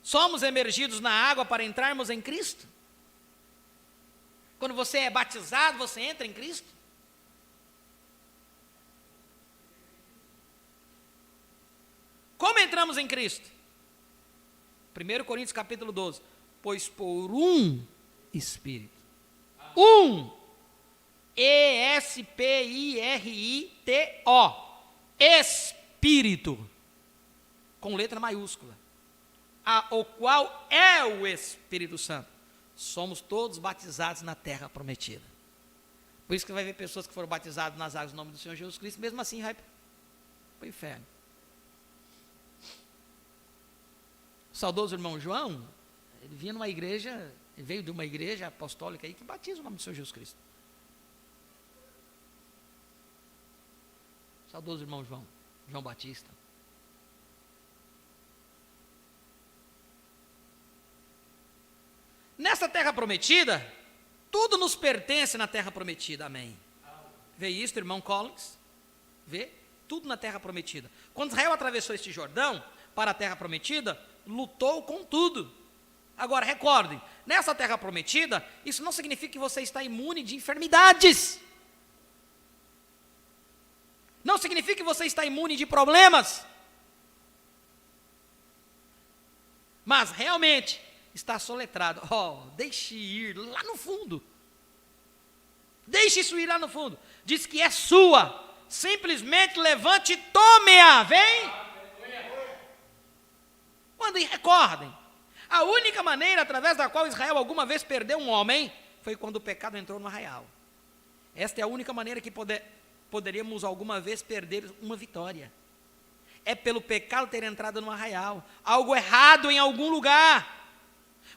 A: Somos emergidos na água para entrarmos em Cristo? Quando você é batizado, você entra em Cristo? Como entramos em Cristo? 1 Coríntios capítulo 12. Pois por um Espírito. E-S-P-I-R-I-T-O. Espírito. Com letra maiúscula. O qual é o Espírito Santo. Somos todos batizados na terra prometida. Por isso que vai ver pessoas que foram batizadas nas águas no nome do Senhor Jesus Cristo, mesmo assim vai para o inferno. O saudoso irmão João, ele vinha numa igreja, ele veio de uma igreja apostólica aí que batiza o nome do Senhor Jesus Cristo. O saudoso irmão João Batista. Nessa terra prometida, tudo nos pertence na terra prometida, amém. Vê isso, irmão Collins? Vê? Tudo na terra prometida. Quando Israel atravessou este Jordão para a terra prometida, lutou com tudo. Agora, recordem, nessa terra prometida, isso não significa que você está imune de enfermidades. Não significa que você está imune de problemas. Mas, realmente, está soletrado. Deixe ir lá no fundo. Deixe isso ir lá no fundo. Diz que é sua. Simplesmente levante e tome-a. Vem. Quando recordem, a única maneira através da qual Israel alguma vez perdeu um homem foi quando o pecado entrou no arraial. Esta é a única maneira que poderíamos alguma vez perder uma vitória. É pelo pecado ter entrado no arraial. Algo errado em algum lugar.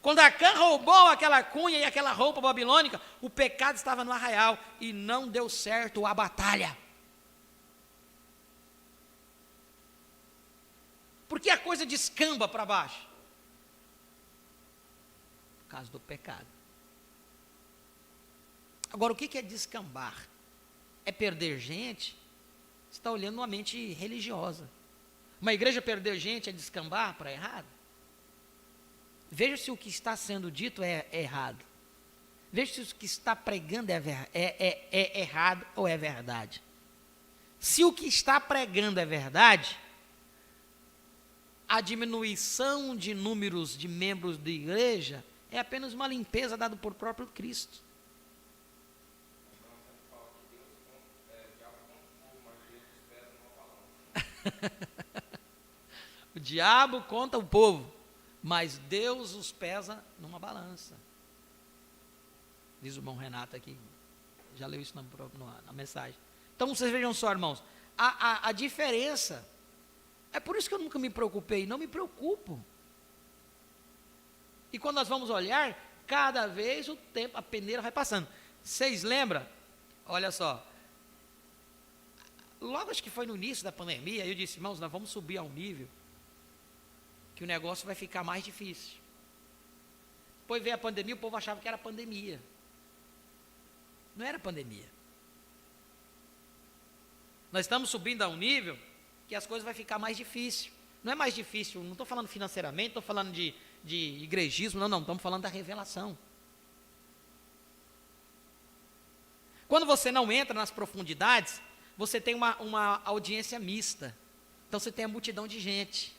A: Quando Acã roubou aquela cunha e aquela roupa babilônica, o pecado estava no arraial e não deu certo a batalha. Por que a coisa descamba para baixo? Por causa do pecado. Agora, o que é descambar? É perder gente? Você está olhando uma mente religiosa. Uma igreja perder gente é descambar para errado? Veja se o que está sendo dito é errado. Veja se o que está pregando é errado ou é verdade. Se o que está pregando é verdade, a diminuição de números de membros da igreja é apenas uma limpeza dada por próprio Cristo. O diabo conta o povo, mas Deus os pesa numa balança. Diz o irmão Renato aqui, já leu isso na mensagem. Então vocês vejam só, irmãos, a diferença, é por isso que eu nunca me preocupei, não me preocupo. E quando nós vamos olhar, cada vez o tempo, a peneira vai passando. Vocês lembram? Olha só, logo acho que foi no início da pandemia, eu disse, irmãos, nós vamos subir a um nível que o negócio vai ficar mais difícil. Depois veio a pandemia, o povo achava que era pandemia. Não era pandemia. Nós estamos subindo a um nível que as coisas vão ficar mais difíceis. Não é mais difícil, não estou falando financeiramente, estou falando de igrejismo, não, estamos falando da revelação. Quando você não entra nas profundidades, você tem uma audiência mista. Então você tem a multidão de gente.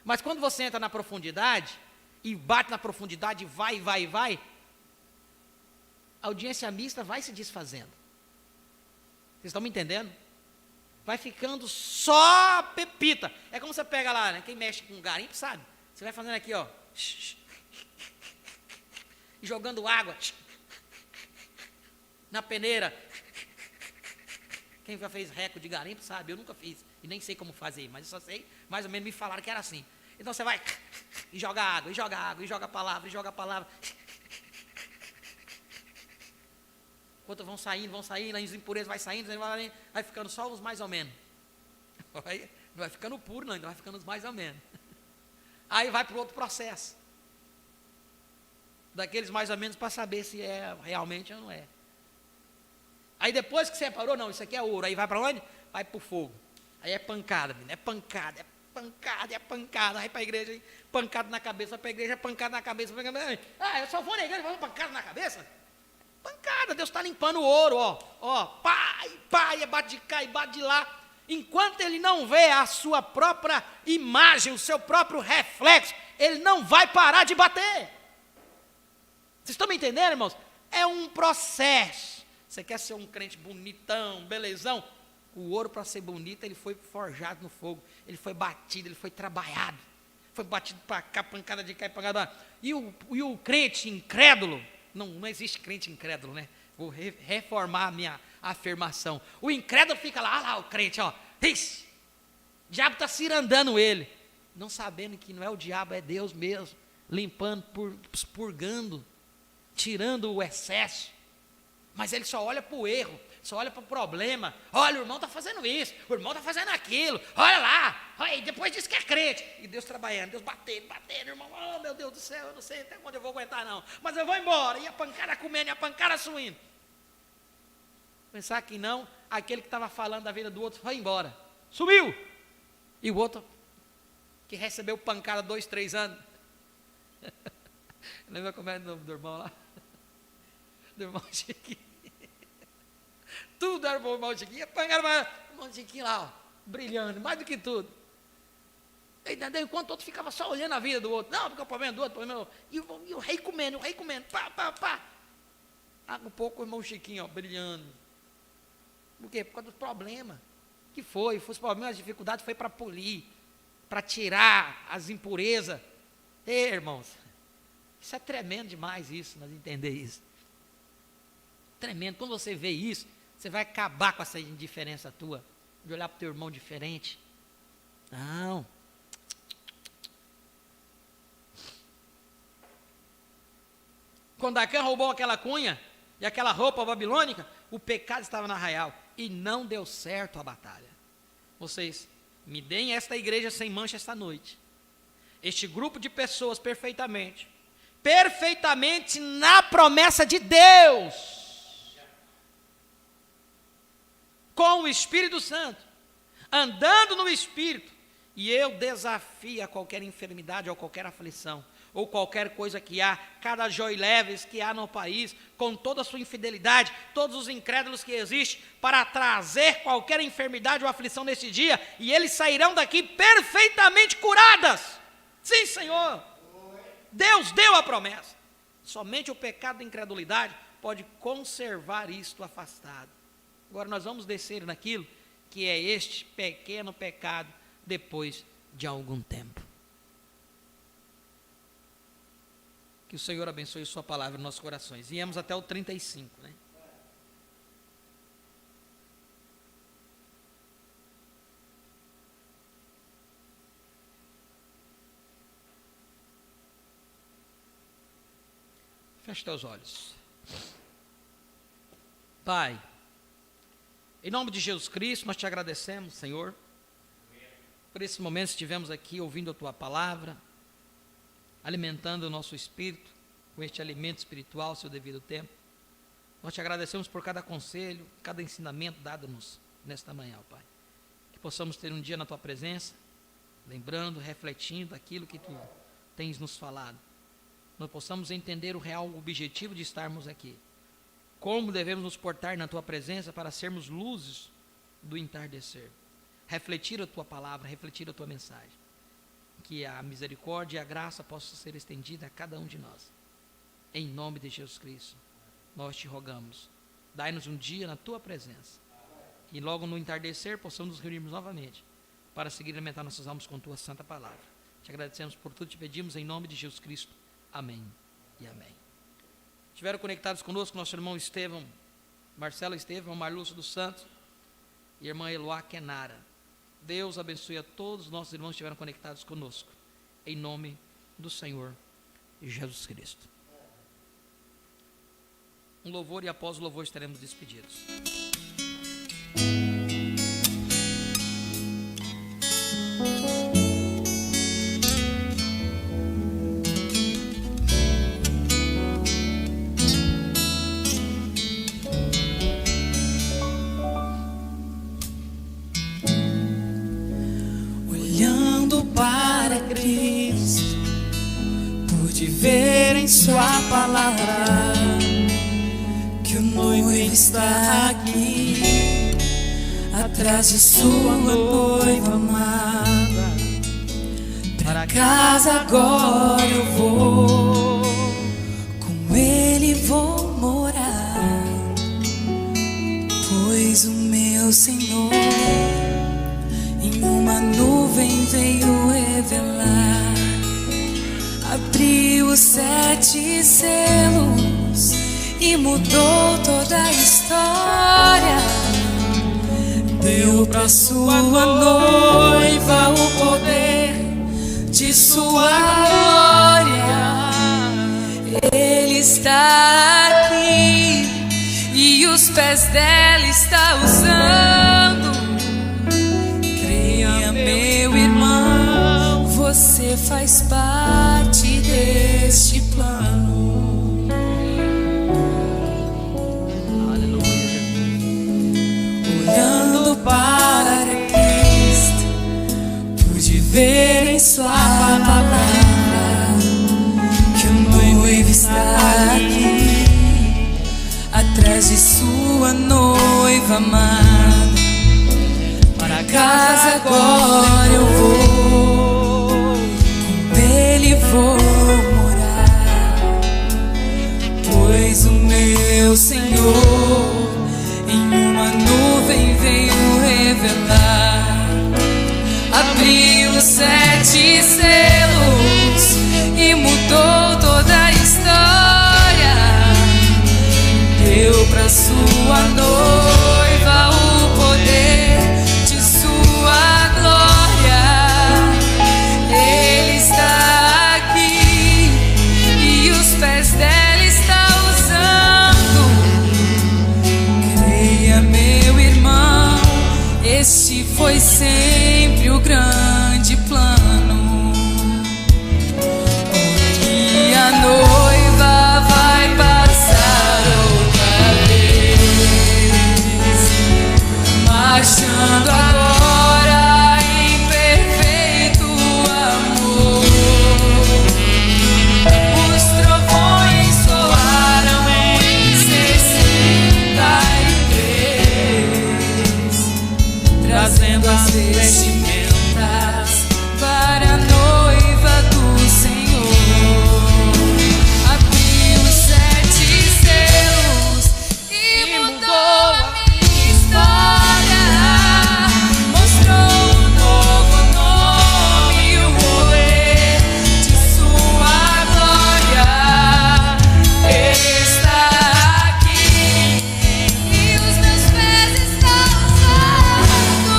A: Mas quando você entra na profundidade, e bate na profundidade, vai, a audiência mista vai se desfazendo. Vocês estão me entendendo? Vai ficando só pepita. É como você pega lá, né? Quem mexe com garimpo sabe. Você vai fazendo aqui, ó. Jogando água na peneira. Quem já fez recorde de garimpo sabe, eu nunca fiz. E nem sei como fazer, mas eu só sei, mais ou menos me falaram que era assim. Então você vai e joga água, e joga água, e joga a palavra, e joga a palavra. Enquanto vão saindo, as impurezas vai saindo, vai ficando só os mais ou menos. Não vai ficando puro, não, ainda vai ficando os mais ou menos. Aí vai para o outro processo. Daqueles mais ou menos para saber se é realmente ou não é. Aí depois que separou, não, isso aqui é ouro. Aí vai para onde? Vai para o fogo. Aí é pancada, menino, é pancada, é pancada, é pancada. Aí para a igreja, pancada na cabeça, vai para a igreja, pancada na cabeça. Eu só vou na igreja, vou pancada na cabeça. Pancada, Deus está limpando o ouro, pai, bate de cá e bate de lá. Enquanto ele não vê a sua própria imagem, o seu próprio reflexo, ele não vai parar de bater. Vocês estão me entendendo, irmãos? É um processo. Você quer ser um crente bonitão, belezão? O ouro, para ser bonito, ele foi forjado no fogo, ele foi batido, ele foi trabalhado, foi batido para cá, pancada de cá e pancada lá. E o crente incrédulo, não existe crente incrédulo, né? Vou reformar a minha afirmação. O incrédulo fica lá, olha lá o crente, ixi, o diabo está cirandando ele, não sabendo que não é o diabo, é Deus mesmo, limpando, purgando, tirando o excesso. Mas ele só olha para o erro, só olha para o problema. Olha, o irmão está fazendo isso, o irmão está fazendo aquilo, olha lá, e depois diz que é crente. E Deus trabalhando, Deus batendo, irmão, oh meu Deus do céu, eu não sei até onde eu vou aguentar não, mas eu vou embora, e a pancada comendo, e a pancada suindo. Pensar que não, aquele que estava falando da vida do outro foi embora, sumiu. E o outro, que recebeu pancada 2, 3 anos. Lembra como é o nome do irmão lá? Do irmão Chiquinho. Tudo era bom, irmão Chiquinho. Apanharam o irmão Chiquinho lá, brilhando, mais do que tudo. Enquanto o outro ficava só olhando a vida do outro. Não, porque o problema do outro, o problema do outro. E o rei comendo, pá. Um pouco o irmão Chiquinho, brilhando. Por quê? Por causa dos problemas. Que foi os problemas, as dificuldades, foi para polir, para tirar as impurezas. Ei, irmãos, isso é tremendo demais isso, nós entender isso. Tremendo, quando você vê isso, você vai acabar com essa indiferença tua, de olhar para o teu irmão diferente. Não. Quando Acã roubou aquela cunha e aquela roupa babilônica, o pecado estava na arraial e não deu certo a batalha. Vocês me deem esta igreja sem mancha esta noite, este grupo de pessoas perfeitamente na promessa de Deus, com o Espírito Santo, andando no Espírito, e eu desafio a qualquer enfermidade ou qualquer aflição, ou qualquer coisa que há, cada joileves que há no país, com toda a sua infidelidade, todos os incrédulos que existem, para trazer qualquer enfermidade ou aflição nesse dia, e eles sairão daqui perfeitamente curadas. Sim, Senhor, Deus deu a promessa. Somente o pecado da incredulidade pode conservar isto afastado. Agora nós vamos descer naquilo que é este pequeno pecado depois de algum tempo. Que o Senhor abençoe sua palavra nos nossos corações. Viemos até o 35, né? Feche teus olhos. Pai, em nome de Jesus Cristo, nós te agradecemos, Senhor, por esse momento que estivemos aqui ouvindo a Tua palavra, alimentando o nosso espírito com este alimento espiritual, seu devido tempo. Nós te agradecemos por cada conselho, cada ensinamento dado-nos nesta manhã, ó Pai. Que possamos ter um dia na Tua presença, lembrando, refletindo aquilo que Tu tens nos falado. Nós possamos entender o real objetivo de estarmos aqui. Como devemos nos portar na Tua presença para sermos luzes do entardecer. Refletir a Tua palavra, refletir a Tua mensagem. Que a misericórdia e a graça possam ser estendidas a cada um de nós. Em nome de Jesus Cristo, nós te rogamos. Dai-nos um dia na Tua presença. E logo no entardecer possamos nos reunirmos novamente para seguir alimentar nossas almas com Tua santa palavra. Te agradecemos por tudo, te pedimos em nome de Jesus Cristo. Amém e amém. Estiveram conectados conosco nosso irmão Estevão, Marcelo Estevão, Marlúcio dos Santos, e irmã Eloá Kenara. Deus abençoe a todos os nossos irmãos que estiveram conectados conosco, em nome do Senhor Jesus Cristo. Um louvor, e após o louvor estaremos despedidos.
B: Olhando para Cristo, pude ver em sua palavra que o noivo está aqui, atrás de sua noiva amada. Para casa agora eu vou, com ele vou morar, pois o meu Senhor em uma nuvem veio revelar, abriu os 7 selos e mudou toda a história. Deu pra sua noiva o poder de sua glória. Ele está aqui e os pés dela está usando. Creia, meu irmão, você faz parte deste plano. Olhando para Cristo, pude ver em sua palavra que o noivo está aqui, atrás de sua noiva amada. Para casa agora eu vou, com ele vou morar, pois o meu Senhor em uma nuvem veio revelar, abriu os 7 selos e mudou toda a história. Deu pra sua noiva o poder de sua glória. Ele está aqui e os pés dela está usando. Creia, meu irmão, este foi sempre o grande plano. E a noiva vai passar outra vez, marchando agora em perfeito amor. Os trovões soaram em 63, trazendo as vestimentas para a noiva do Senhor. Abriu os 7 selos e mudou a minha história. Mostrou um novo nome e o poder de sua glória. Ele está aqui e os meus pés estão usando.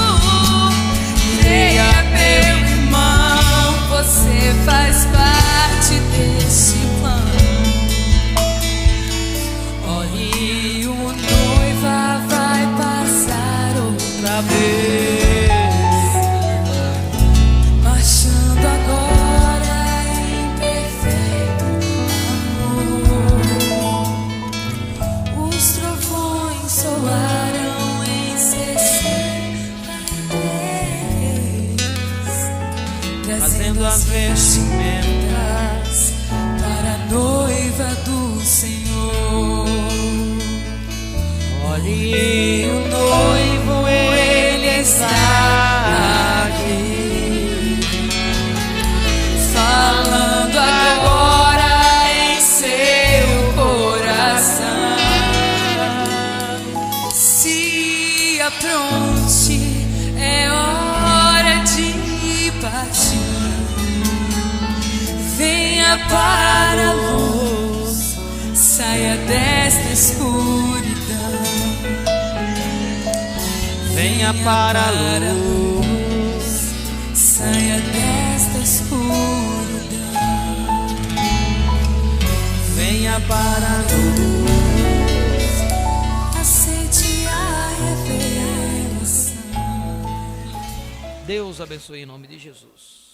B: Creia, meu irmão, você faz parte desse plano. Olhe, o noiva vai passar outra vez, marchando agora em perfeito amor. Os trovões soaram em 63, trazendo as vestimentas para a noiva do Senhor. Olhe, o noivo, ele está aqui, falando agora em seu coração. Se apronte, é hora de partir. Venha para a luz, saia desta escuridão.
A: venha para a luz,
B: saia desta escuridão.
A: venha para a luz.
B: Aceite a revelação.
A: Deus abençoe em nome de Jesus.